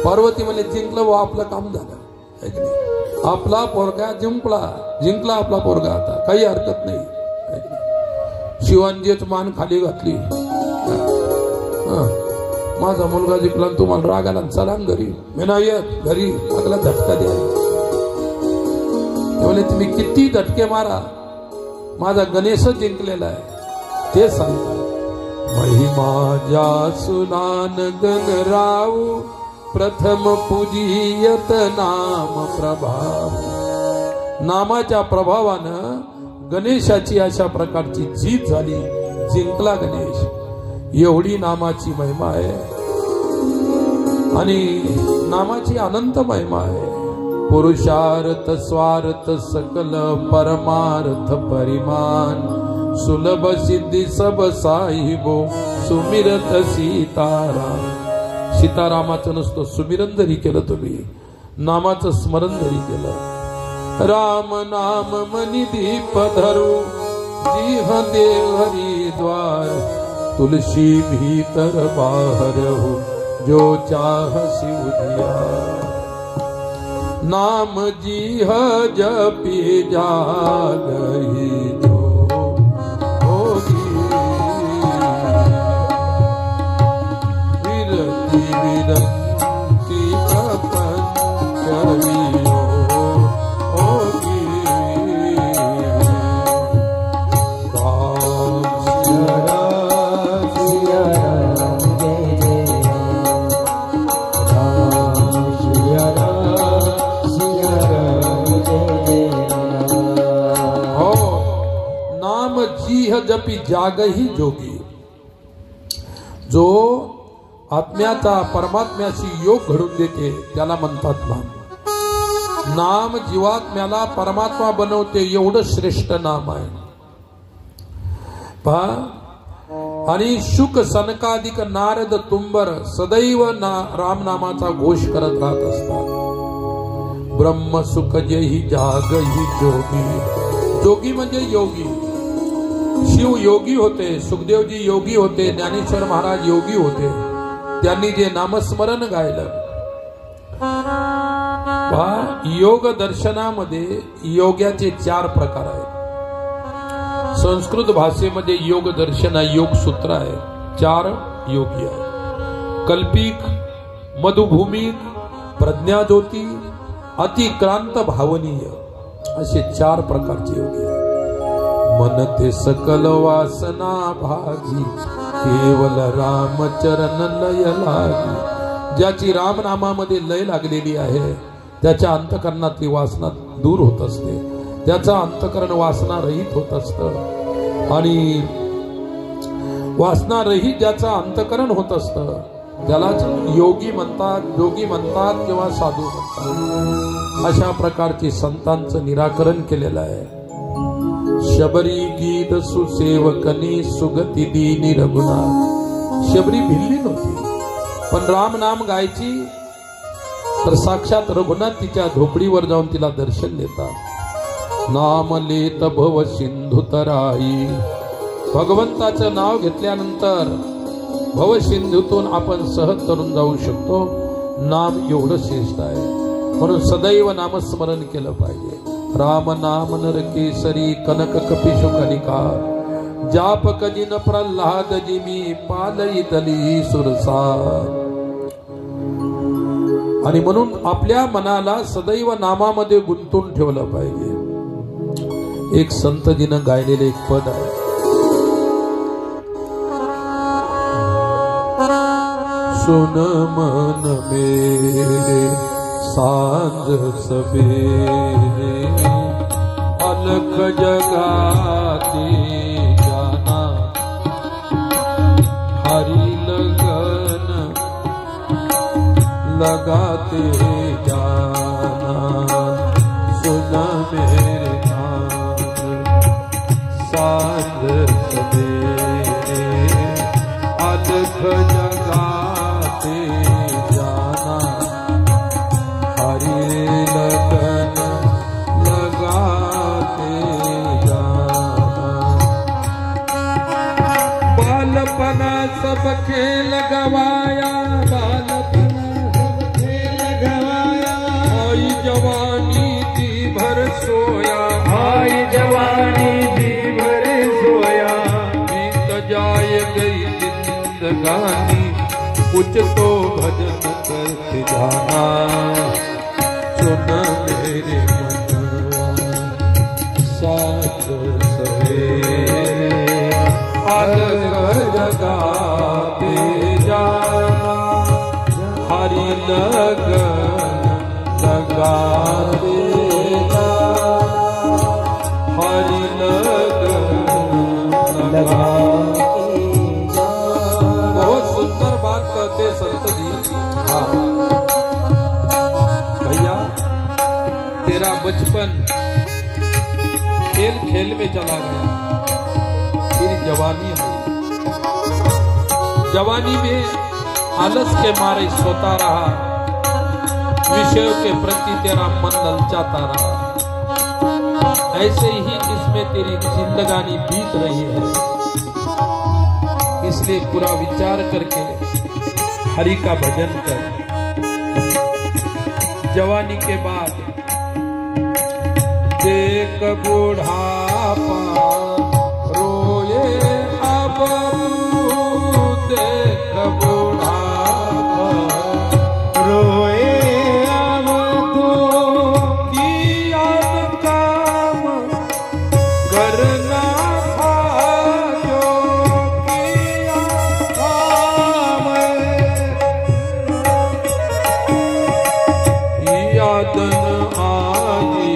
पार्वती म्हणे जिंकलं व आपलं काम झालं. आपला पोरगा जिंकला आपला पोरगा, आता काही हरकत नाही. शिवांजीच मान खाली घातली. माझा मुलगा जिंकला, तुम्हाला राग आला, चला घरी. मी नाही येत घरी, लागला झटका द्या. म्हणजे तुम्ही किती झटके मारा, माझा गणेशच जिंकलेला आहे ते सांगतात. महिमा जासुनान गणराव, प्रथम पूजियत नाम प्रभाव. नामाच्या प्रभावानं गणेशाची अशा प्रकारची जीत झाली, जिंकला गणेश. एवढी नामाची महिमा आहे आणि नामाची अनंत महिमा आहे. पुरुषार्थ स्वार्थ सकल परमार्थ परिमान, सुलभ सिद्धी सब साहिबो सुमिरत सीताराम. सीतारामाचं नसतं सुमिरन जरी केलं तुम्ही, नामाचं स्मरण जरी केलं. राम नाम मनी दीप धरू, जीह देव हरि द्वार. तुलसी भीतर बाहर हो, जो चाह शिव दिया. नाम जीह जपी जागही जो होगी. विरति विरंती प्रपंच करियो होगी. जपी जागही जोगी. जो आत्म्याचा परमात्म्याशी योग घडून देते त्याला म्हणतात नाम. नाम जीवात्म्याला परमात्मा बनवते, एवढं श्रेष्ठ नाम आहे. पहा, आणि शुक सनकाधिक नारद तुंबर सदैव राम नामाचा घोष करत राहत असतात. ब्रह्म सुख जेही जागही जोगी. जोगी म्हणजे योगी. शिव योगी होते, सुखदेवजी योगी होते, ज्ञानेश्वर महाराज योगी होते. त्यांनी जे नामस्मरण गायलं. योग दर्शनामध्ये योग्याचे 4 प्रकार आहेत. संस्कृत भाषेमध्ये योग दर्शन योग सूत्र आहे. 4 योगी आहे. कल्पिक, मधुभूमिक, प्रज्ञाज्योती, अतिक्रांत भावनीय, असे 4 प्रकारचे योगी आहेत. मन ते सकल वासना भागी, केवल राम चरण लय लागी. ज्याची राम नामामध्ये लय लागलेली आहे त्याच्या अंतकरणातली वासना दूर होत असते, त्याचा अंतकरण वासना रहित होत असतं. आणि वासना रहित ज्याचा अंतकरण होत असतं त्यालाच योगी म्हणतात, जोगी म्हणतात किंवा साधू म्हणतात. अशा प्रकारचे संतांचं निराकरण केलेलं आहे. शबरी गीत सुसेवकनी सुगती दीनी रघुनाथ. शबरी भिल्ली नव्हती, पण राम नाम गायची तर साक्षात रघुनाथ तिच्या झोपडीवर जाऊन तिला दर्शन देतात. नाम लेत भव सिंधू तराई. भगवंताचं नाव घेतल्यानंतर भव सिंधूतून आपण सहज तरून जाऊ शकतो. नाम एवढं श्रेष्ठ आहे, म्हणून सदैव नामस्मरण केलं पाहिजे. राम नाम नर केसरी कनक कपिशु कलिका. जाप कजिन प्रल्हाद जिमी पालई तली सुरसार. आणि म्हणून आपल्या मनाला सदैव नामामध्ये गुंतून ठेवलं पाहिजे. एक संतजीनं गायलेले एक पद आहे. सुन मन मेरे सांझ सवेरे, अलख जगाते जाना. हरि लगन लगाते जाना. सुन मेरे कान सांझ सवेरे, अलख जगाते जाना. हरि लगन खेल गवाया बालपना सब खेल गवाया आई जवानी जी भर सोया आई जवानी जी भर सोया बीत जाए गई जिंदगानी कुछ तो भजन करते जाना सुन मेरे मनवा साथ सवेरे अलग जगाते जाना हरि लगन लगाते जाना हरि लगन लगाते जाना। बहुत सुंदर बात कहते संत जी। हाँ भैया तेरा बचपन खेल खेल में चला गया, फिर जवानी हुई। जवानी में आलस के मारे सोता रहा, विषयों के प्रति तेरा मन ललचाता रहा। ऐसे ही इसमें तेरी जिंदगानी बीत रही है। इसलिए पूरा विचार करके हरि का भजन कर। जवानी के बाद देख बुढ़ापा रोए अब देख बुढ़ापा रोए अब तो किया काम करना था जो किया काम यादन आई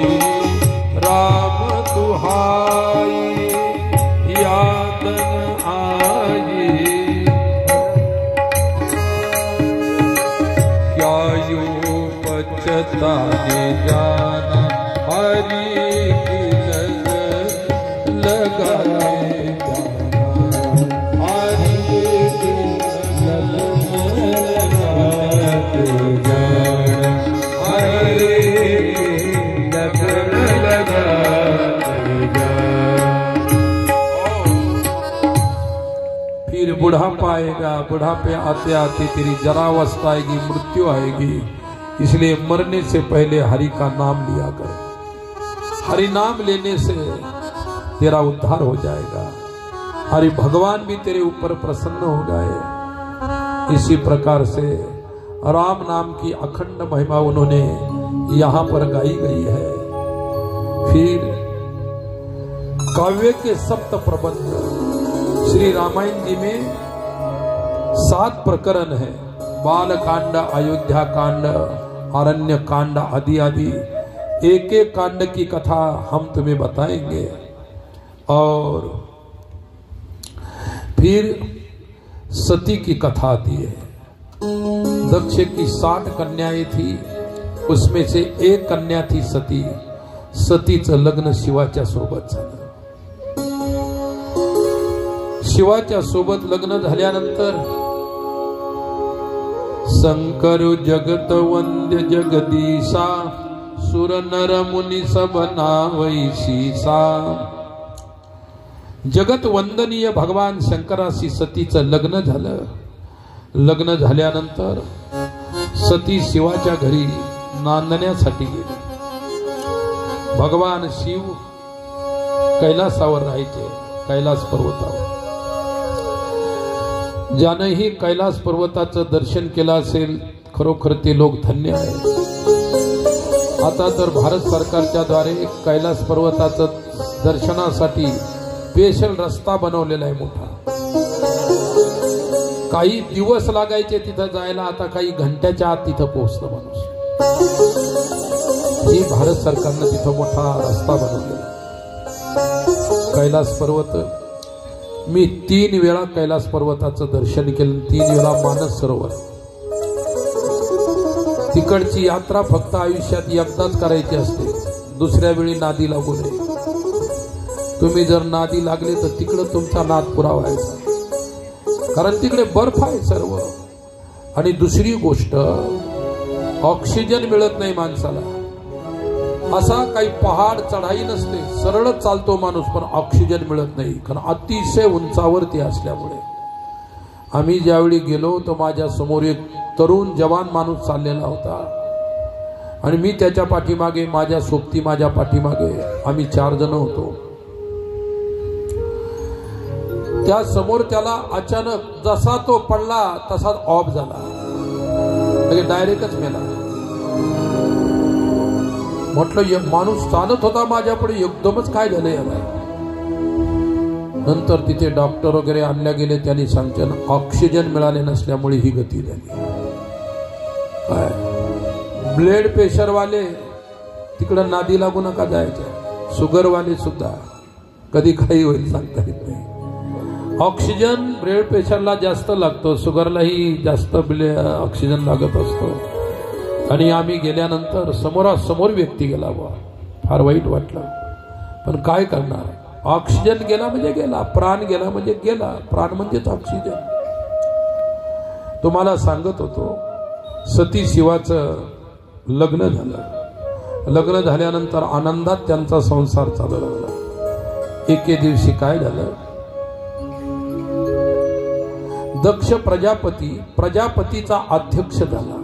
राम दुहाई यादन आई क्या यूं पछताने जाना हरि की लगन लगाने जाना हरि की लगन लगाते जाना हरि लगन फिर बुढ़ापा आएगा। बुढ़ापे आते आते तेरी जरावस्था आएगी, मृत्यु आएगी। इसलिए मरने से पहले हरि का नाम लिया कर। हरि नाम लेने से तेरा उद्धार हो जाएगा। हरि भगवान भी तेरे ऊपर प्रसन्न हो गए। इसी प्रकार से राम नाम की अखंड महिमा उन्होंने यहाँ पर गाई गई है। फिर काव्य के सप्त प्रबंध श्री रामायण जी में 7 प्रकरण है। बाल कांड, अयोध्या कांड, अरण्य कांड आदि आदि एक एक कांड की कथा हम तुम्हें बताएंगे। और फिर सती की कथा आती है। दक्ष की 60 कन्याएं थी, उसमें से एक कन्या थी सती। सतीचं लग्न शिवाच्या सोबत झालं। शिवाच्या सोबत लग्न झाल्यानंतर शंकर जगत वंद्य जगदीशा सुर नर मुनी सब नावैशीसा। जगत वंदनीय भगवान शंकराशी सतीचं लग्न झालं। लग्न झाल्यानंतर सती शिवाच्या घरी नांदण्यासाठी गेली। भगवान शिव कैलासावर राहायचे, कैलास पर्वतावर। ज्यानेही कैलास पर्वताचं दर्शन केलं असेल खरोखर ते लोक धन्य आहेत। आता तर भारत सरकारच्या द्वारे कैलास पर्वताचं दर्शनासाठी स्पेशल रस्ता बनवलेला आहे मोठा। काही दिवस लागायचे तिथं जायला, आता काही घंट्याच्या आत तिथं पोहोचतो माणूस। ही भारत सरकारने तिथं मोठा रस्ता बनवलेला। कैलास पर्वत मी 3 वेळा कैलास पर्वताचं दर्शन केलं, 3 वेळा मानस सरोवर। तिकडची यात्रा फक्त आयुष्यात एकदाच करायची असते, दुसऱ्या वेळी नादी लागू नये। तुम्ही जर नादी लागले तर तिकडे तुमचा नाद पुरा व्हायचा, कारण तिकडे बर्फ आहे सर्व। आणि दुसरी गोष्ट ऑक्सिजन मिळत नाही माणसाला। असा काही पहाड चढाई नसते, सरळच चालतो माणूस, पण ऑक्सिजन मिळत नाही, कारण अतिशय उंचावरती असल्यामुळे। आम्ही ज्यावेळी गेलो तर माझ्या समोर एक तरुण जवान माणूस चाललेला होता आणि मी त्याच्या पाठीमागे, माझ्या सोबती माझ्या पाठीमागे, आम्ही 4 जण होतो. त्या समोर त्याला अचानक जसा तो पडला तसाच ऑफ झाला, म्हणजे डायरेक्टच मेला. म्हटलं माणूस चालत होता माझ्यापुढे, एकदमच काय झालं याला. नंतर तिथे डॉक्टर वगैरे आणल्या गेले. त्यांनी सांगते ना, ऑक्सिजन मिळाले नसल्यामुळे ही गती झाली. काय ब्लड प्रेशर वाले तिकडं नादी लागू नका जायचं. शुगर वाले सुद्धा कधी काही होईल सांगता येत नाही. ऑक्सिजन ब्लड प्रेशरला जास्त लागतो, शुगरलाही जास्त ऑक्सिजन लागत असतो. आणि आम्ही गेल्यानंतर समोरासमोर व्यक्ती गेला. बा फार वाईट वाटलं, पण काय करणार. ऑक्सिजन गेला म्हणजे गेला, प्राण गेला म्हणजे गेला. प्राण म्हणजेच ऑक्सिजन. तुम्हाला सांगत होतो, सती शिवाचं लग्न झालं. लग्न झाल्यानंतर आनंदात त्यांचा संसार चालू लागला. एके दिवशी काय झालं, दक्ष प्रजापतीचा अध्यक्ष झाला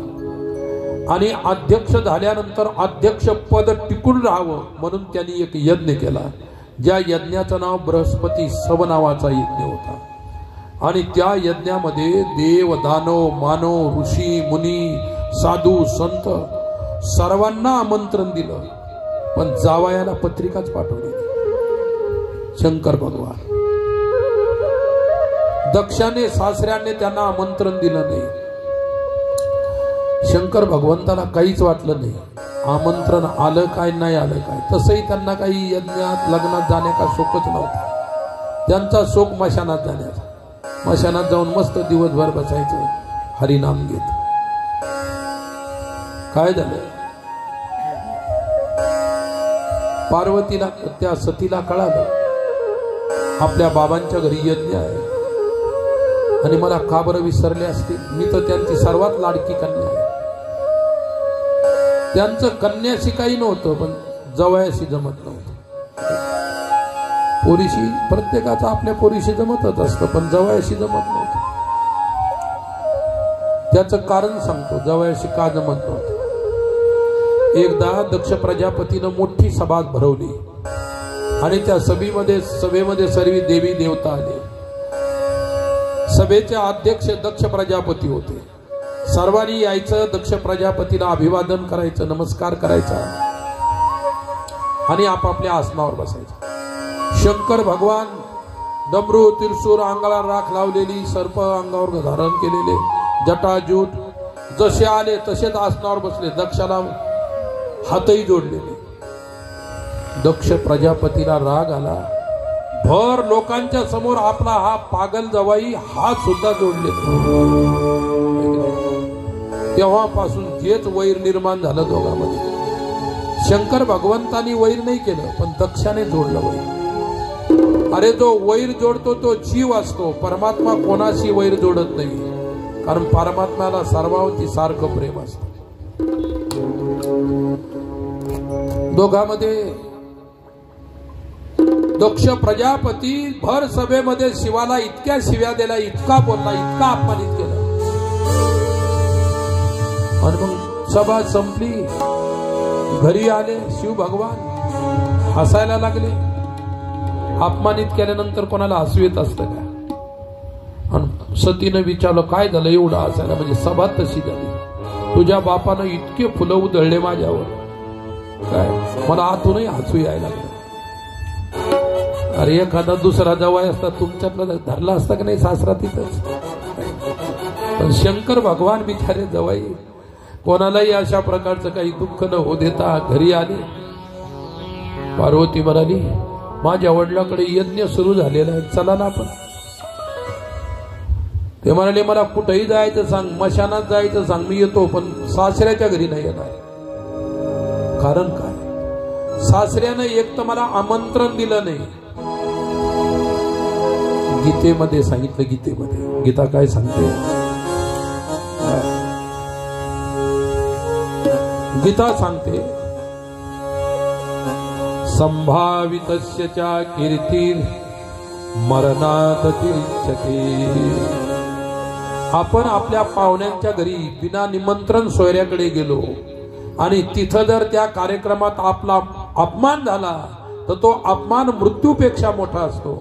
आणि अध्यक्ष झाल्यानंतर अध्यक्ष पद टिकून राहावं म्हणून त्यांनी एक यज्ञ केला. ज्या यज्ञाचं नाव बृहस्पती सव नावाचा यज्ञ होता. आणि त्या यज्ञामध्ये देव, दानव, मानव, ऋषी, मुनी, साधू, संत सर्वांना आमंत्रण दिलं, पण जावयाला पत्रिकाच पाठवली. शंकर भगवान दक्षाने सासऱ्याने त्यांना आमंत्रण दिलं नाही. शंकर भगवंताला काहीच वाटलं नाही. आमंत्रण आलं काय नाही आलं काय, तसंही त्यांना काही यज्ञात लग्नात जाण्याचा शोकच नव्हता. त्यांचा शोक मशानात जाण्याचा. मशानात जाऊन मस्त दिवसभर बसायचं, हरिनाम घेत. काय झालं, पार्वतीला, त्या सतीला कळालं आपल्या बाबांच्या घरी यज्ञ आहे आणि मला का बरं विसरले असतील. मी तर त्यांची सर्वात लाडकी कन्या आहे. त्यांचं कन्याशी काही नव्हतं, पण जवयाशी जमत नव्हतं. पोरीशी प्रत्येकाचं आपल्या पोरीशी जमतच असतं, पण जवयाशी जमत नव्हतं. त्याचं कारण सांगतो, जवयाशी का जमत नव्हतं. एकदा दक्ष प्रजापतीनं मोठी सभा भरवली आणि त्या सभेमध्ये सर्व देवी देवता आले. सभेचे अध्यक्ष दक्ष प्रजापती होते. सर्वांनी यायचं, दक्ष प्रजापतीला अभिवादन करायचं, नमस्कार करायचा आणि आपापल्या आसनावर बसायचं. शंकर भगवान डमरू, त्रिशूळ, अंगाला राख लावलेली, सर्प अंगावर धारण केलेले, जटाजूट जसे आले तसेच आसनावर बसले. दक्षाला हातही जोडलेले. दक्ष प्रजापतीला राग आला. भर लोकांच्या समोर आपला हा पागल जवाई हात सुद्धा जोडले. तेव्हापासून जेच वैर निर्माण झालं दोघांमध्ये. शंकर भगवंतानी वैर नाही केलं, पण दक्षाने जोडलं वैर. अरे जो वैर जोडतो तो जीव असतो. परमात्मा कोणाशी वैर जोडत नाही, कारण परमात्म्याला सर्वांची सारखं प्रेम असतं. दोघांमध्ये दक्ष प्रजापती भर सभेमध्ये शिवाला इतक्या शिव्या दिल्या, इतका बोलला, इतका अपमानित केलं. आणि मग सभा संपली. घरी आले शिव भगवान, हसायला लागले. अपमानित केल्यानंतर कोणाला हसू येत असतं का? आणि सतीनं विचारलं काय झालं एवढं हसायला. म्हणजे सभा तशी झाली. तुझ्या बापानं इतके फुलं उधळले माझ्यावर, काय मला आतूनही हसू यायला लागलं. अरे एखादा दुसरा जवाई असता तुमच्यातला धरला असता की नाही सासरा तिथंच. पण शंकर भगवान बिचारे जवाई कोणालाही अशा प्रकारचं काही दुःख न होऊ देता घरी आले. पार्वती म्हणाली माझ्या वडिलांकडे यज्ञ सुरू झालेला आहे, चला ना आपण. ते म्हणाले मला कुठेही जायचं सांग, मशानात जायचं सांग, मी येतो, पण सासऱ्याच्या घरी नाही येणार. कारण काय? सासऱ्यानं एक तर मला आमंत्रण दिलं नाही. गीतेमध्ये सांगितलं, गीतेमध्ये गीता काय सांगते? गीता सांगते संभावितस्य च कीर्तिर् मरणात् तिरिच्यते. आपण आपल्या पाहुण्यांच्या घरी बिना निमंत्रण सोयऱ्याकडे गेलो आणि तिथं जर त्या कार्यक्रमात आपला अपमान झाला तर तो अपमान मृत्यूपेक्षा मोठा असतो.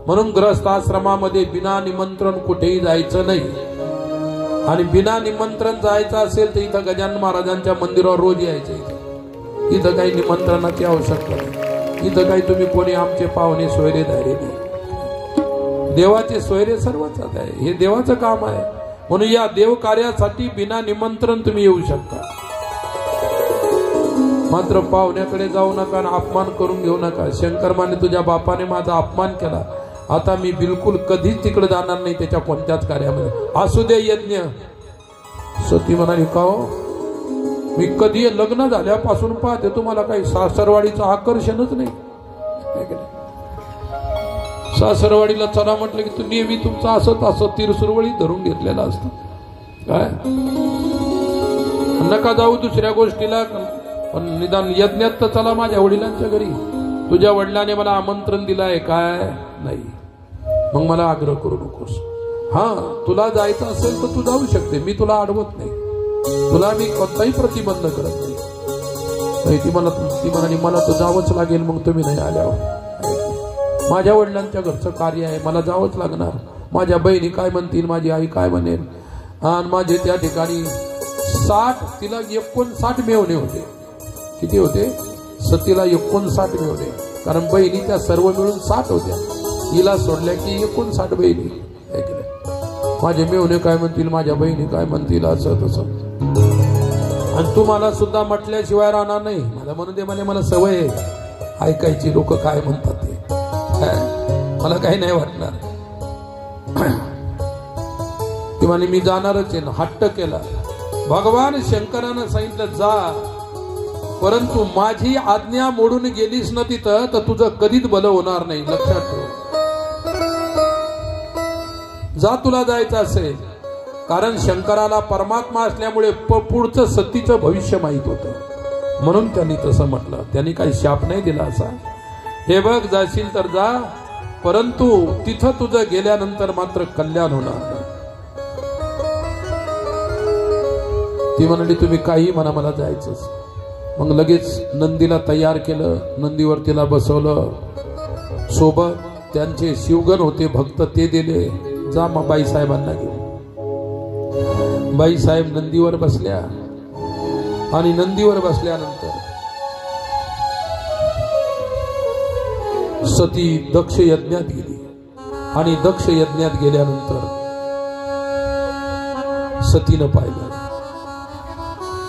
म्हणून गृहस्थाश्रमामध्ये बिना निमंत्रण कुठेही जायचं नाही. आणि बिना निमंत्रण जायचं असेल तर इथं गजानन महाराजांच्या मंदिरावर रोज यायचं. इथं काही निमंत्रणाची आवश्यकता नाही. इथं काही तुम्ही कोणी आमचे पाहुणे सोयरे धारे नाही. देवाचे सोयरे सर्वच आहे. हे देवाचं काम आहे. म्हणून या देव कार्यासाठी बिना निमंत्रण तुम्ही येऊ शकता. मात्र पाहुण्याकडे जाऊ नका आणि अपमान करून घेऊ नका. शंकर माने तुझ्या बापाने माझा अपमान केला, आता मी बिलकुल कधीच तिकडे जाणार नाही त्याच्या कोणत्याच कार्यामध्ये. असू दे यज्ञ. सती म्हणाली का हो, मी कधी लग्न झाल्यापासून पाहते तुम्हाला काही सासरवाडीचं आकर्षणच नाही. सासरवाडीला चला म्हटलं की तू नेहमी तुमचं असत असं तिरसुरवळी धरून घेतलेला असतं. काय नका जाऊ दुसऱ्या गोष्टीला, पण निदान यज्ञात तर चला माझ्या वडिलांच्या घरी. तुझ्या वडिलांनी मला आमंत्रण दिलंय काय नाही, मग मला आग्रह करू नकोस. हा तुला जायचं असेल तर तू जाऊ शकते, मी तुला अडवत नाही. तुला मी कोणताही प्रतिबंध करत नाही. ती म्हणाली मला तर जावंच लागेल. मग तुम्ही नाही आल्यावर माझ्या वडिलांच्या घरचं कार्य आहे, मला जावंच लागणार. माझ्या बहिणी काय म्हणतील, माझी आई काय म्हणेल. आणि माझे त्या ठिकाणी 60 तिला 59 मेवणे होते. किती होते? सतीला 59 मेवणे. कारण बहिणी त्या सर्व मिळून 60 होत्या. हिला सोडल्या की 59 बहिणी. माझे मेवणे काय म्हणतील, माझ्या बहिणी काय म्हणतील, असं तसं. आणि तू मला सुद्धा म्हटल्याशिवाय राहणार नाही. मला म्हणून दे म्हणे, मला सवय आहे ऐकायची, लोक काय म्हणतात ते. मला काही नाही वाटणार. ती म्हणे मी जाणारच आहे. हट्ट केला. भगवान शंकरानं सांगितलं जा, परंतु माझी आज्ञा मोडून गेलीस ना तिथं तर तुझं कधीच भलं होणार नाही. लक्षात ठेव. जा तुला जायचं असेल. कारण शंकराला परमात्मा असल्यामुळे पुढचं सतीचं भविष्य माहित होतं. म्हणून त्यांनी तसं म्हटलं. त्यांनी काही शाप नाही दिला असा. हे बघ जाशील तर जा, परंतु तिथं तुझं गेल्यानंतर मात्र कल्याण होणार नाही. ती म्हणाली तुम्ही काही म्हणा, मला जायचंच. मग लगेच नंदीला तयार केलं. नंदीवर तिला बसवलं. सोबत त्यांचे शिवगण होते भक्त, ते दिले. जा मग बाईसाहेबांना घेऊन. बाईसाहेब नंदीवर बसल्या. आणि नंदीवर बसल्यानंतर सती दक्ष यज्ञात गेली. आणि दक्ष यज्ञात गेल्यानंतर सतीनं पाहिलं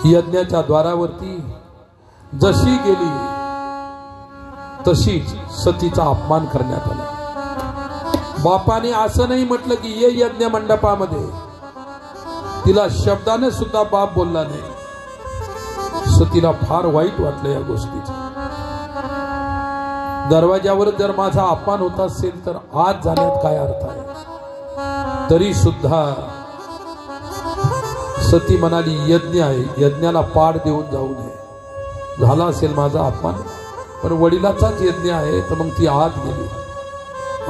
यज्ञाच्या द्वारावरती जशी गेली तशीच सतीचा अपमान करण्यात आला. बापाने असं नाही म्हटलं की ये यज्ञ मंडपामध्ये. तिला शब्दाने सुद्धा बाप बोलला नाही. सतीला फार वाईट वाटलं या गोष्टीचं. दरवाजावर जर माझा अपमान होत असेल तर आज जाण्यात काय अर्थ आहे. तरी सुद्धा सती म्हणाली यज्ञ आहे, यज्ञाला पाड देऊन जाऊ नये. झाला असेल माझा अपमान, पण वडिलाचाच यज्ञ आहे. तर मग ती आत गेली.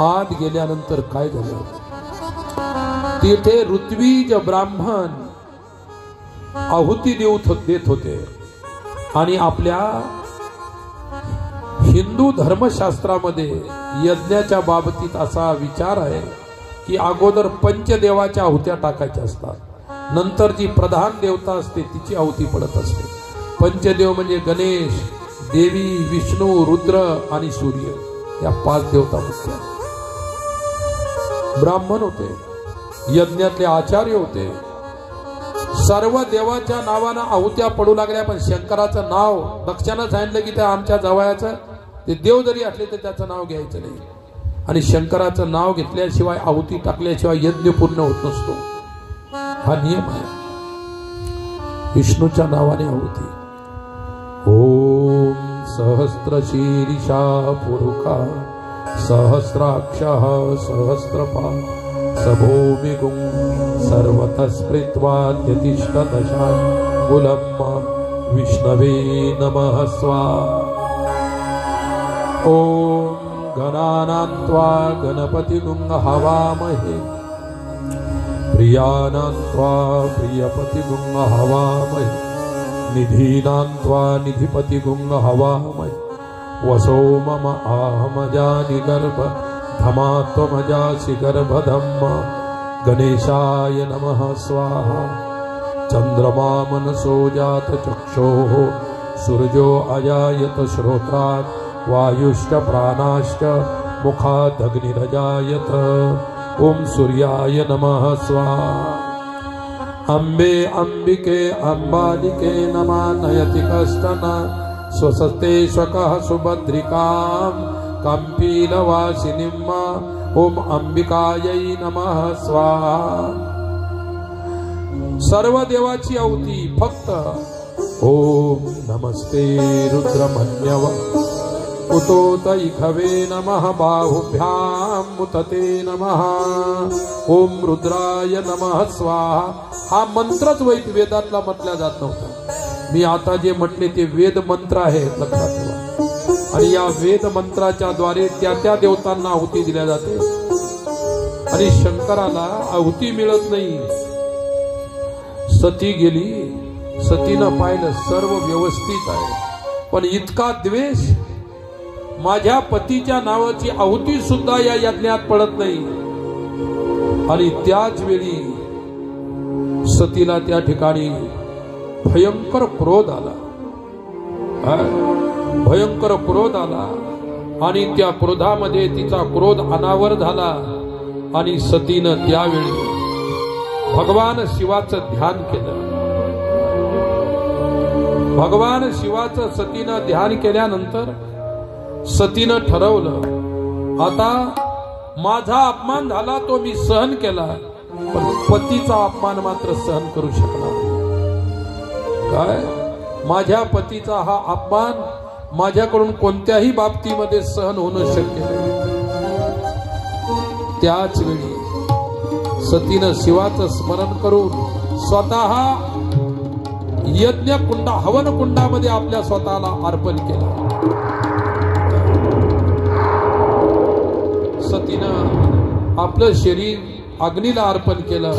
आत गेल्यानंतर काय झालं, तिथे ऋत्विज ब्राह्मण आहुती देत होते. आणि आपल्या हिंदू धर्मशास्त्रामध्ये यज्ञाच्या बाबतीत असा विचार आहे की अगोदर पंचदेवाच्या आहुत्या टाकायच्या असतात. नंतर जी प्रधान देवता असते तिची आहुती पडत असते. पंचदेव म्हणजे गणेश, देवी, विष्णू, रुद्र आणि सूर्य. या 5 देवता मुख्य. ब्राह्मण होते, यज्ञातले आचार्य होते. सर्व देवाच्या नावानं आहुत्या पडू लागल्या. पण शंकराचं नाव दक्षानं सांगितलं की त्या आमच्या जवळचं ते देव जरी असले तर त्याचं नाव घ्यायचं नाही. आणि शंकराचं नाव घेतल्याशिवाय आहुती टाकल्याशिवाय यज्ञ पूर्ण होत नसतो. हा नियम आहे. विष्णूच्या नावाने आहुती. ओम सहस्रशीर्षा पुरुषा सहस्राक्षः सहस्रपाद सभूमिगुं सर्वतः स्मृत्वा यतिष्ठदशाङ्गुलं विष्णवे नमः स्वाहा. ओम गणानां त्वा गणपतिगुं हवामहे प्रियानां त्वा प्रियपतिगुं हवामहे निधीनां त्वा निधिपतिगुं हवामहे वसो मम आहमजानि गर्भ धमा त्वमजासि गर्भधम्म गणेशाय नमः स्वाहा चंद्रमा मनसो जात चक्षोः सूर्यो अजायत श्रोत्रात् वायुश्च प्राणाश्च मुखादग्निरजायत ओम सूर्याय नमः स्वाहा अम्बे अंबिके अंबालिके नमः नयति कष्टन स्वसते स्वकः सुभद्रिकां कंपीलवासिनीं ओम अंबिकायै नमः स्वाहा सर्व देवाची आहुती फक्त ओम नमस्ते रुद्रमन्यव उतोतैखवे नमः बाहुभ्यां मुतते नमः ओम रुद्राय नमः स्वाहा हा मंत्रच वेदातला म्हटला जात नव्हता। मी आता जे म्हटले ते वेद मंत्र आहे लक्षात ठेवा आणि या वेद मंत्राच्या द्वारे त्या त्या देवतांना आहुती दिल्या जाते आणि शंकराला आहुती मिळत नाही। सती गेली सतीनं पाहिलं सर्व व्यवस्थित आहे पण इतका द्वेष माझ्या पतीच्या नावाची आहुती सुद्धा या यज्ञात पडत नाही आणि त्याच वेळी सतीला त्या ठिकाणी भयंकर क्रोध आला भयंकर क्रोध आला आणि त्या क्रोधामध्ये तिचा क्रोध अनावर झाला आणि सतीनं त्यावेळी भगवान शिवाचं ध्यान केलं। भगवान शिवाचं सतीनं ध्यान केल्यानंतर सतीनं ठरवलं आता माझा अपमान झाला तो मी सहन केला पण पतीचा अपमान मात्र सहन करू शकणार काय माझ्या पतीचा हा अपमान माझ्याकडून कोणत्याही बाबतीमध्ये सहन होणं शक्य नाही। त्याच वेळी सतीनं शिवाचं स्मरण करून स्वतः यज्ञ कुंड हवन कुंडामध्ये आपल्या स्वतःला अर्पण केलं। सतीनं आपलं शरीर अग्नीला अर्पण केलं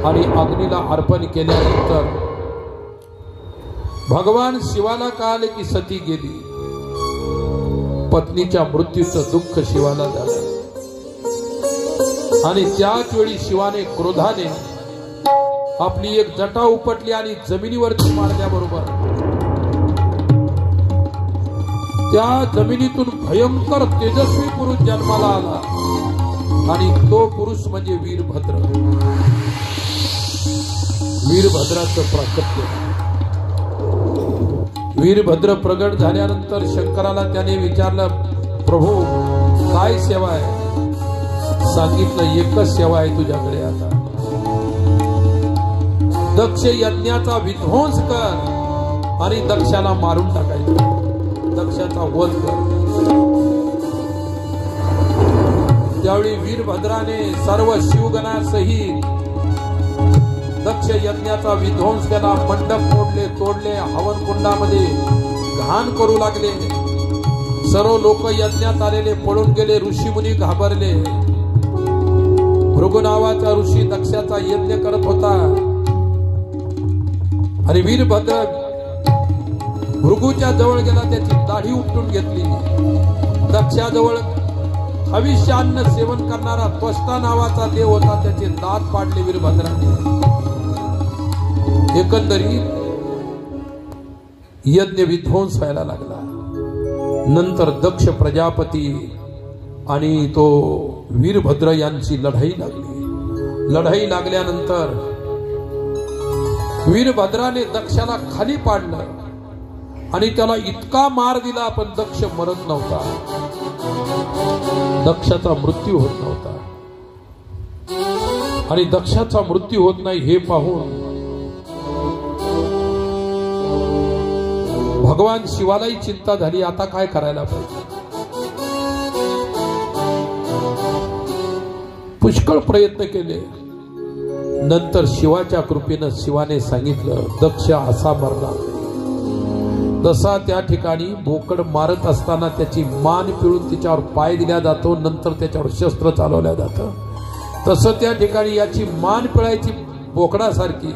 आणि अग्नीला अर्पण केल्यानंतर भगवान शिवाला कळाले की सती गेली। पत्नीच्या मृत्यूचं दुःख शिवाला झालं आणि त्याच वेळी शिवाने क्रोधाने आपली एक जटा उपटली आणि जमिनीवरती मारल्याबरोबर त्या जमिनीतून भयंकर तेजस्वी पुरुष जन्माला आला आणि तो पुरुष म्हणजे वीरभद्र। वीरभद्राचं प्राकट्य वीरभद्र प्रगट झाल्यानंतर शंकराला त्याने विचारलं प्रभू काय सेवा आहे? सांगितलं एकच सेवा आहे तुझ्याकडे आता दक्ष यज्ञाचा विध्वंस कर आणि दक्षाला मारून टाकायचं दक्षाचा वध कर। त्यावेळी वीरभद्राने सर्व शिवगणासहित दक्ष यज्ञाचा विध्वंस केला। मंडप तोडले हवन कुंडामध्ये घाण करू लागले। सर्व लोक यज्ञात आलेले पळून गेले। ऋषीमुनी घाबरले। भृगु नावाचा ऋषी दक्षाचा यज्ञ करत होता आणि वीरभद्र भृगूच्या जवळ गेला त्याची दाढी उपटून घेतली। दक्षाजवळ हविष्यान्न सेवन करणारा त्वष्टा नावाचा देव होता त्याचे दात पाडले वीरभद्राने। एकंदरीत यज्ञ विध्वंस व्हायला लागला। नंतर दक्ष प्रजापती आणि तो वीरभद्र यांची लढाई लागली। लढाई लागल्यानंतर वीरभद्राने दक्षाला खाली पाडलं आणि त्याला इतका मार दिला पण दक्ष मरत नव्हता। दक्षाचा मृत्यू होत नव्हता आणि दक्षाचा मृत्यू होत नाही हे पाहून भगवान शिवालाही चिंता झाली आता काय करायला पाहिजे। पुष्कळ प्रयत्न केले। नंतर शिवाच्या कृपेने शिवाने सांगितलं दक्ष असा मरला जसा त्या ठिकाणी बोकड मारत असताना त्याची मान पिळून तिच्यावर पाय दिला जातो नंतर त्याच्यावर शस्त्र चालवल्या जातं तसं त्या ठिकाणी याची मान पिळायची बोकडासारखी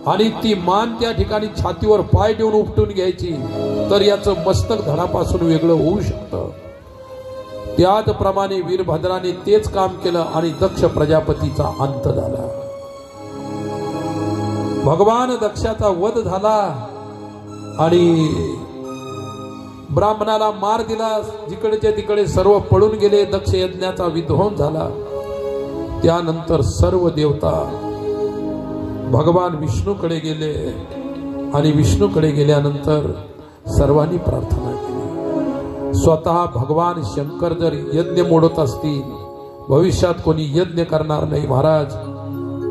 आणि ती मान त्या ठिकाणी छातीवर पाय ठेवून उपटून घ्यायची तर याचं मस्तक धडापासून वेगळं होऊ शकतं. त्याचप्रमाणे वीरभद्राने तेच काम केलं आणि दक्ष प्रजापतीचा अंत झाला. भगवान दक्षाचा वध झाला आणि ब्राह्मणाला मार दिला. जिकडेच्या तिकडे सर्व पळून गेले. दक्ष यज्ञाचा विध्वंस झाला. त्यानंतर सर्व देवता भगवान विष्णूकडे गेले आणि विष्णूकडे गेल्यानंतर सर्वांनी प्रार्थना केली. स्वतः भगवान शंकर जर यज्ञ मोडत असतील, भविष्यात कोणी यज्ञ करणार नाही महाराज,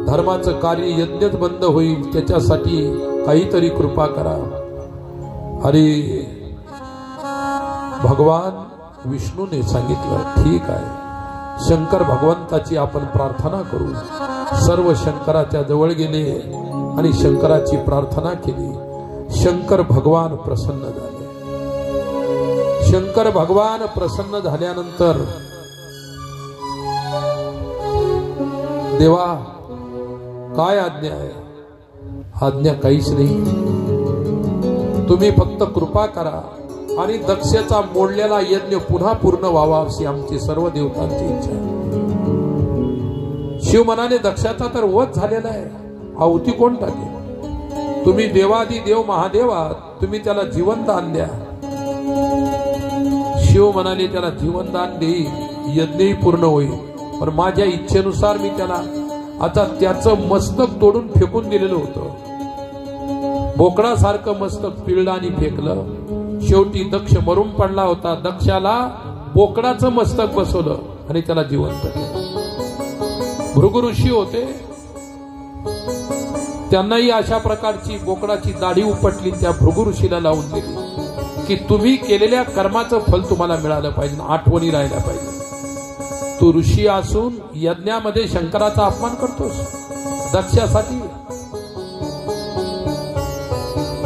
धर्माचं कार्य यज्ञच बंद होईल, त्याच्यासाठी काहीतरी कृपा करा. आणि भगवान विष्णूने सांगितलं ठीक आहे, शंकर भगवंताची आपण प्रार्थना करू. सर्व शंकराच्या जवळ गेले आणि शंकराची प्रार्थना केली. शंकर भगवान प्रसन्न झाले. शंकर भगवान प्रसन्न झाल्यानंतर देवा काय आज्ञा आहे? आज्ञा काहीच नाही, तुम्ही फक्त कृपा करा आणि दक्षाचा मोडलेला यज्ञ पुन्हा पूर्ण व्हावा अशी आमची सर्व देवतांची इच्छा आहे. शिव म्हणाले दक्षाचा तर वध झालेला आहे, आहुती कोण टाकेल? तुम्ही देवादी देव महादेव आहात, तुम्ही त्याला जीवनदान द्या. शिव म्हणाले त्याला जीवनदान देईल, यज्ञही पूर्ण होईल, पण माझ्या इच्छेनुसार मी त्याला आता त्याचं मस्तक तोडून फेकून दिलेलं होतं. बोकडासारखं मस्तक पिळलं आणि फेकलं. शेवटी दक्ष मरून पडला होता. दक्षाला बोकडाचं मस्तक बसवलं आणि त्याला जिवंत केलं. भृगु ऋषी होते, त्यांनाही अशा प्रकारची बोकडाची दाढी उपटली, त्या भृगु ऋषीला लावून दिली की तुम्ही केलेल्या कर्माचं फल तुम्हाला मिळालं पाहिजे, आठवणी राहिल्या पाहिजे. तू ऋषी असून यज्ञामध्ये शंकराचा अपमान करतोस दक्षासाठी.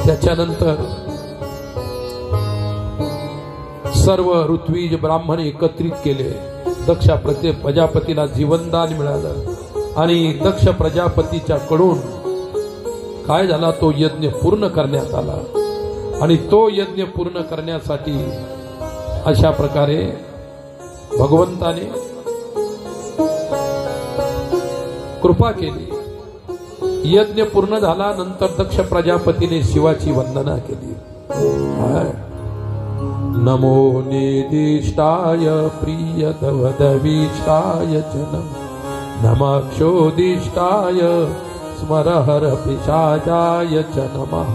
त्याच्यानंतर सर्व ऋत्विज ब्राह्मण एकत्रित केले. दक्ष प्रजापतीला जीवनदान मिळालं आणि दक्ष प्रजापतीच्या कडून काय झाला, तो यज्ञ पूर्ण करण्यात आला. आणि तो यज्ञ पूर्ण करण्यासाठी अशा प्रकारे भगवंताने कृपा केली. यज्ञ पूर्ण झाला. नंतर दक्ष प्रजापतीने शिवाची वंदना केली. नमो निदिष्टाय प्रियतवदविष्टाय च नमक्षोदिष्टाय स्मरहर पिशाचाय च नमः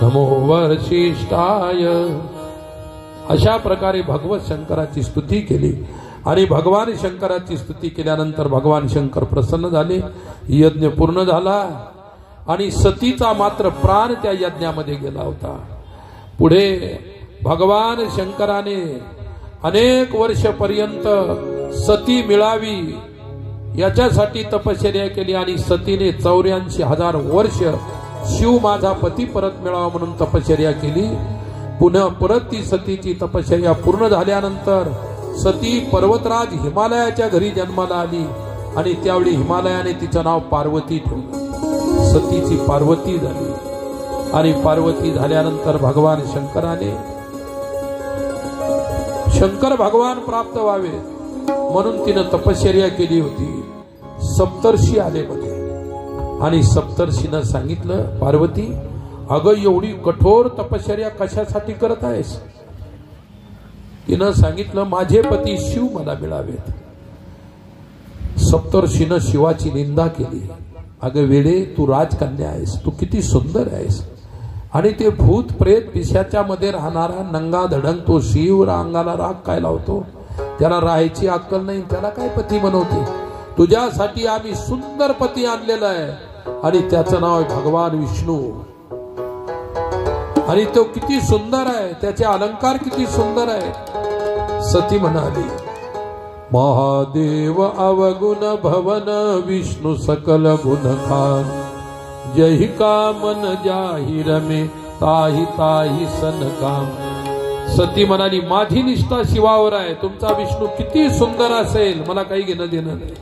नमो वर्षिष्ठाय. अशा प्रकारे भगवत शंकराची स्तुती केली. आणि भगवान शंकराची स्तुती केल्यानंतर भगवान शंकर प्रसन्न झाले. यज्ञ पूर्ण झाला आणि सतीचा मात्र प्राण त्या यज्ञामध्ये गेला होता. पुढे भगवान शंकराने अनेक वर्षपर्यंत सती मिळावी याच्यासाठी तपश्चर्या केली आणि सतीने 84,000 वर्ष शिव माझा पती परत मिळावा म्हणून तपश्चर्या केली. पुन्हा परत ती सतीची तपश्चर्या पूर्ण झाल्यानंतर सती पर्वतराज हिमालयाच्या घरी जन्माला आली आणि त्यावेळी हिमालयाने तिचं नाव पार्वती ठेवलं. सतीची पार्वती झाली. आणि पार्वती झाल्यानंतर भगवान शंकराने शंकर भगवान प्राप्त व्हावे म्हणून तिनं तपश्चर्या केली होती. सप्तर्षी आले मध्ये आणि सप्तर्षीनं सांगितलं, पार्वती अगं एवढी कठोर तपश्चर्या कशासाठी करत आहेस? तिनं सांगितलं, माझे पती शिव मला मिळावेत. सप्तर्षीनं शिवाची निंदा केली. अगं वेडे, तू राजकन्या आहेस, तू किती सुंदर आहेस, आणि ते भूत प्रेत पिशाच्या मध्ये राहणारा नंगा धडंग तो शिव अंगाला राग काय लावतो? त्याला राहायची अक्कल नाही, त्याला काय पती बनवते? तुझ्यासाठी आम्ही सुंदर पती आणलेला आहे आणि त्याचं नाव आहे भगवान विष्णू. आणि तो किती सुंदर आहे, त्याचे अलंकार किती सुंदर आहेत. सती म्हणाली, महादेव अवगुण भवन विष्णू सकल गुण खान जही कामन जाही रमे ताही ताही सन काम. सती म्हणाली, माझी निष्ठा शिवावर आहे, तुमचा विष्णू किती सुंदर असेल मला काही घेणं देणं नाही.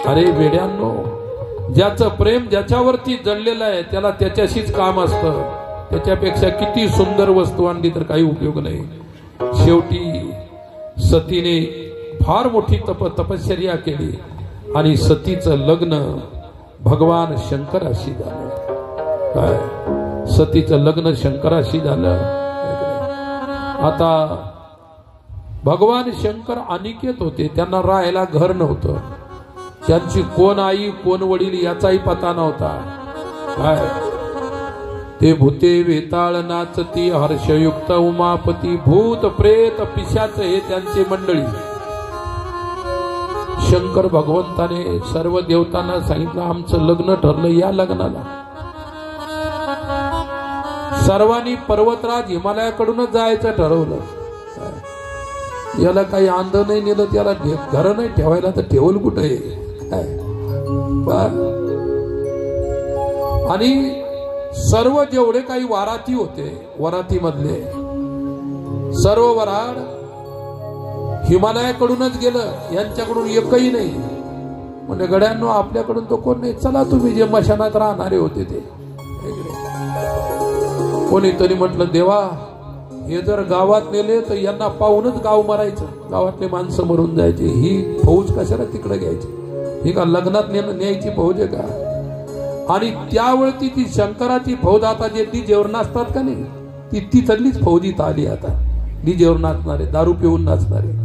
अरे वेड्यांनो, ज्याचं प्रेम ज्याच्यावरती जडलेलं आहे त्याला त्याच्याशीच काम असतं. त्याच्यापेक्षा किती सुंदर वस्तू आणली तर काही उपयोग नाही. शेवटी सतीने फार मोठी तपश्चर्या केली आणि सतीचं लग्न भगवान शंकराशी झालं. काय सतीचं लग्न शंकराशी झालं. आता भगवान शंकर अनिकेत होते, त्यांना राहायला घर नव्हतं. त्यांची कोण आई कोण वडील याचाही पता नव्हता. काय ते भूते वेताळ नाचती हर्षयुक्त उमापती, भूत प्रेत पिशाच हे त्यांची मंडळी. शंकर भगवंताने सर्व देवतांना सांगितलं आमचं लग्न ठरलं. या लग्नाला सर्वांनी पर्वतराज हिमालयाकडूनच जायचं ठरवलं. याला काही आंध नाही नेलं, त्याला घर नाही ठेवायला, तर ठेवल कुठे. आणि सर्व जेवढे काही वाराती होते, वराती मधले सर्व वराड हिमालयाकडूनच गेलं. यांच्याकडून एकही नाही. म्हणजे गड्यांनो आपल्याकडून तो कोण नाही. चला तुम्ही जे मशानात राहणारे होते ते. कोणीतरी म्हटलं देवा हे जर गावात नेले तर यांना पाहूनच गाव मरायचं, गावातले माणसं मरून जायचे. ही फौज कशाला तिकडे घ्यायची. ही का लग्नात न्यायची फौज आहे का. आणि त्यावेळी ती शंकराची फौज आता जे डीजेवर नाचतात का नाही, ती तिथलीच फौज इथं आली. आता डीजेवर नाचणारे, दारू पिऊन नाचणारे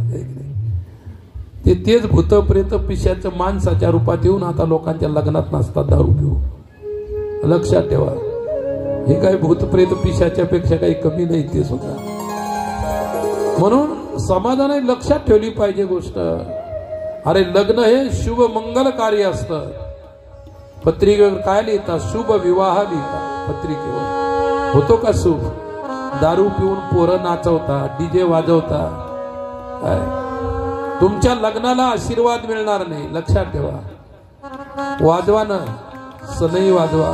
तेच भूत प्रेत पिशाचं माणसाच्या रूपात येऊन आता लोकांच्या लग्नात नाचतात दारू पिऊन. लक्षात ठेवा, हे काय भूत प्रेत पिशाच्या पेक्षा काही कमी नाही ते सुद्धा. म्हणून समाजाने लक्षात ठेवली पाहिजे गोष्ट. अरे लग्न हे शुभ मंगल कार्य असतं. पत्रिकेवर काय लिहितात? शुभ विवाह लिहितात पत्रिकेवर. होतो का शुभ? दारू पिऊन पोरं नाचवता, डीजे वाजवता. तुमच्या लग्नाला आशीर्वाद मिळणार नाही. लक्षात ठेवा. वाजवा ना, सनई वाजवा,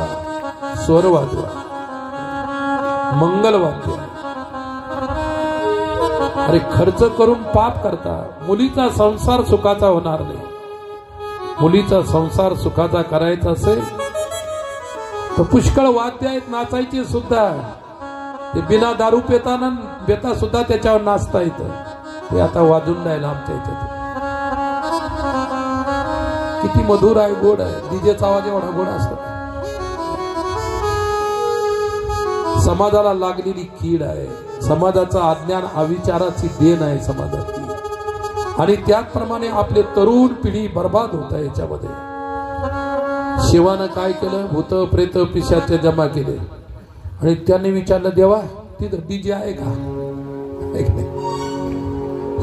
स्वर वाजवा, मंगल वाद्य. अरे खर्च करून पाप करता. मुलीचा संसार सुखाचा होणार नाही. मुलीचा संसार सुखाचा करायचा असेल तर पुष्कळ वाद्य आहेत नाचायचे सुद्धा. ते बिना दारू पेता सुद्धा त्याच्यावर नाचता येतं. ते आता वाजून राहिलं आमच्या याच्यात. किती मधुर आहे, गोड आहे. डीजेचा आवाज एवढा गोड असतो. समाजाला लागलेली कीड आहे. समाजाचा अज्ञान अविचाराची देण आहे समाजातली. आणि त्याचप्रमाणे आपले तरुण पिढी बर्बाद होत आहे याच्यामध्ये. शिवानं काय केलं? भूत प्रेत पिशाचे जमा केले आणि त्यांनी विचारलं देवा तिथं डीजे आहे का.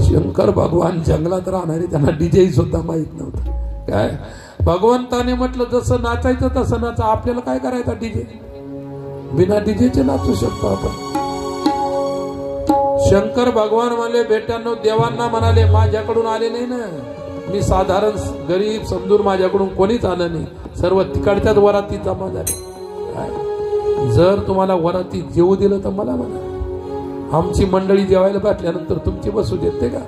शंकर भगवान जंगलात राहणारे, त्यांना डीजे सुद्धा माहित नव्हतं. काय भगवंताने म्हटलं जसं नाचायचं तसं नाचा. आपल्याला काय करायचं? डीजे बिना डीजेचे नाचू शकतो आपण. शंकर भगवान म्हणले बेट्यांनो, देवांना म्हणाले माझ्याकडून आले नाही ना. मी साधारण गरीब समजून माझ्याकडून कोणीच आलं नाही. सर्व तिकडच्याच वरातीत जमा झाले. जर तुम्हाला वरातीत जेवू दिलं तर मला म्हणा. आमची मंडळी जेवायला बसल्यानंतर तुमची बसू देते का?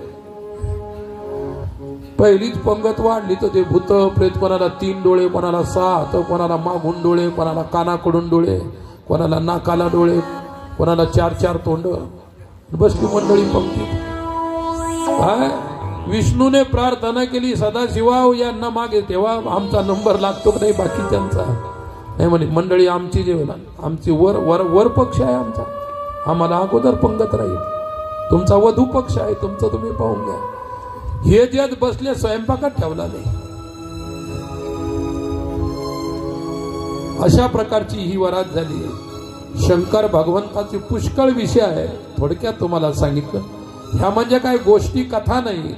पहिलीच पंगत वाढली तर ते भूत प्रेत, कोणाला 3 डोळे, कोणाला 6, कोणाला मागून डोळे, कोणाला कानाकडून डोळे, कोणाला नाकाला डोळे, कोणाला 4-4 तोंड. बसली मंडळी पंक्तीत. विष्णूने प्रार्थना केली सदाशिवा यांना मागे तेव्हा आमचा नंबर लागतो की नाही बाकीच्यांचा. नाही म्हणे मंडळी आमची जेवण, आमची वर वर वर पक्ष आहे आमचा, आम्हाला अगोदर पंगत राहील. तुमचा वधू पक्ष आहे, तुमचं तुम्ही पाहून घ्या. हे जे बसले स्वयंपाकात ठेवला नाही. अशा प्रकारची ही वरात झाली. शंकर भगवंताचे पुष्कळ विषय आहे. थोडक्यात तुम्हाला सांगितलं. ह्या म्हणजे काय गोष्टी कथा नाही,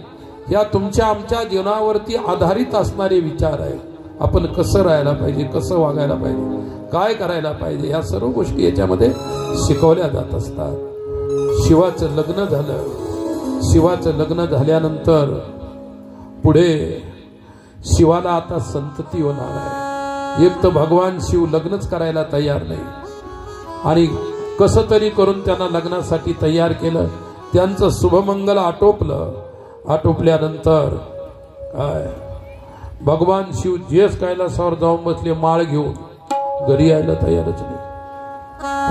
ह्या तुमच्या आमच्या जीवनावरती आधारित असणारे विचार आहे. आपण कसं राहायला पाहिजे, कसं वागायला पाहिजे, काय करायला पाहिजे, ह्या सर्व गोष्टी याच्यामध्ये शिकवल्या जात असतात. शिवाचं लग्न झालं. शिवाचं लग्न झाल्यानंतर पुढे शिवाला आता संतती होणार आहे. एक तर भगवान शिव लग्नच करायला तयार नाही आणि कसं तरी करून त्यांना लग्नासाठी तयार केलं. त्यांचं शुभमंगल आटोपलं. आटोपल्यानंतर काय भगवान शिव जेस कैलासावर जाऊन बसले माळ घेऊन, घरी यायला तयारच नाही.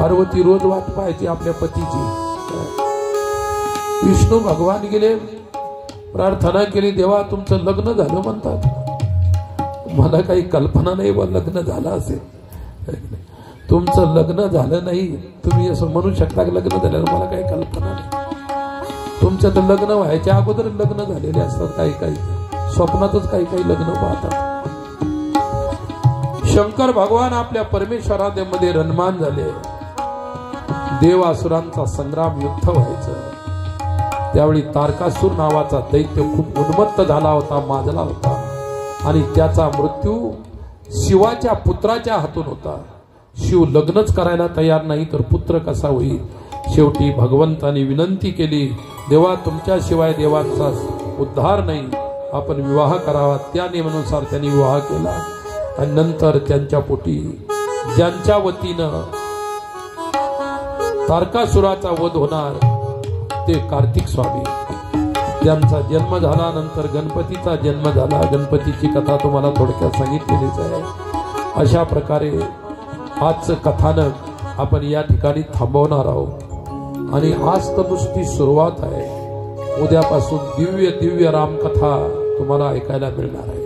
पार्वती रोज वाट पाहायची आपल्या पतीची. विष्णू भगवान गेले, प्रार्थना केली, देवा तुमचं लग्न झालं म्हणतात. मला काही कल्पना नाही बा लग्न झालं असेल. तुमचं लग्न झालं नाही, तुम्ही असं म्हणू शकता की लग्न झालं, मला काही कल्पना नाही. तुमचं तर लग्न व्हायच्या अगोदर लग्न झालेले असतात. काही काही स्वप्नातच काही काही लग्न पाहतात. शंकर भगवान आपल्या परमेश्वरामध्ये रणमान झाले. देवासुरांचा संग्राम, युद्ध व्हायचं. त्यावेळी तारकासूर नावाचा दैत्य खूप उन्मत्त झाला होता, माजला होता, आणि त्याचा मृत्यू शिवाच्या पुत्राच्या हातून होता. शिव लग्नच करायला तयार नाही तर पुत्र कसा होईल. शेवटी भगवंताने विनंती केली, देवा तुमच्याशिवाय देवांचा उद्धार नाही, आपण विवाह करावा. त्या नियमानुसार त्यांनी विवाह केला. आणि नंतर त्यांच्या पोटी ज्यांच्या वतीनं तारकासुराचा वध होणार ते कार्तिक स्वामी, त्यांचा जन्म झाला. नंतर गणपतीचा जन्म झाला. गणपतीची कथा तुम्हाला थोडक्यात सांगितलेलीच आहे. अशा प्रकारे आजचं कथानक आपण या ठिकाणी थांबवणार आहोत. आणि आज तर नुसती सुरुवात आहे. उद्यापासून दिव्य दिव्य रामकथा तुम्हाला ऐकायला मिळणार आहे.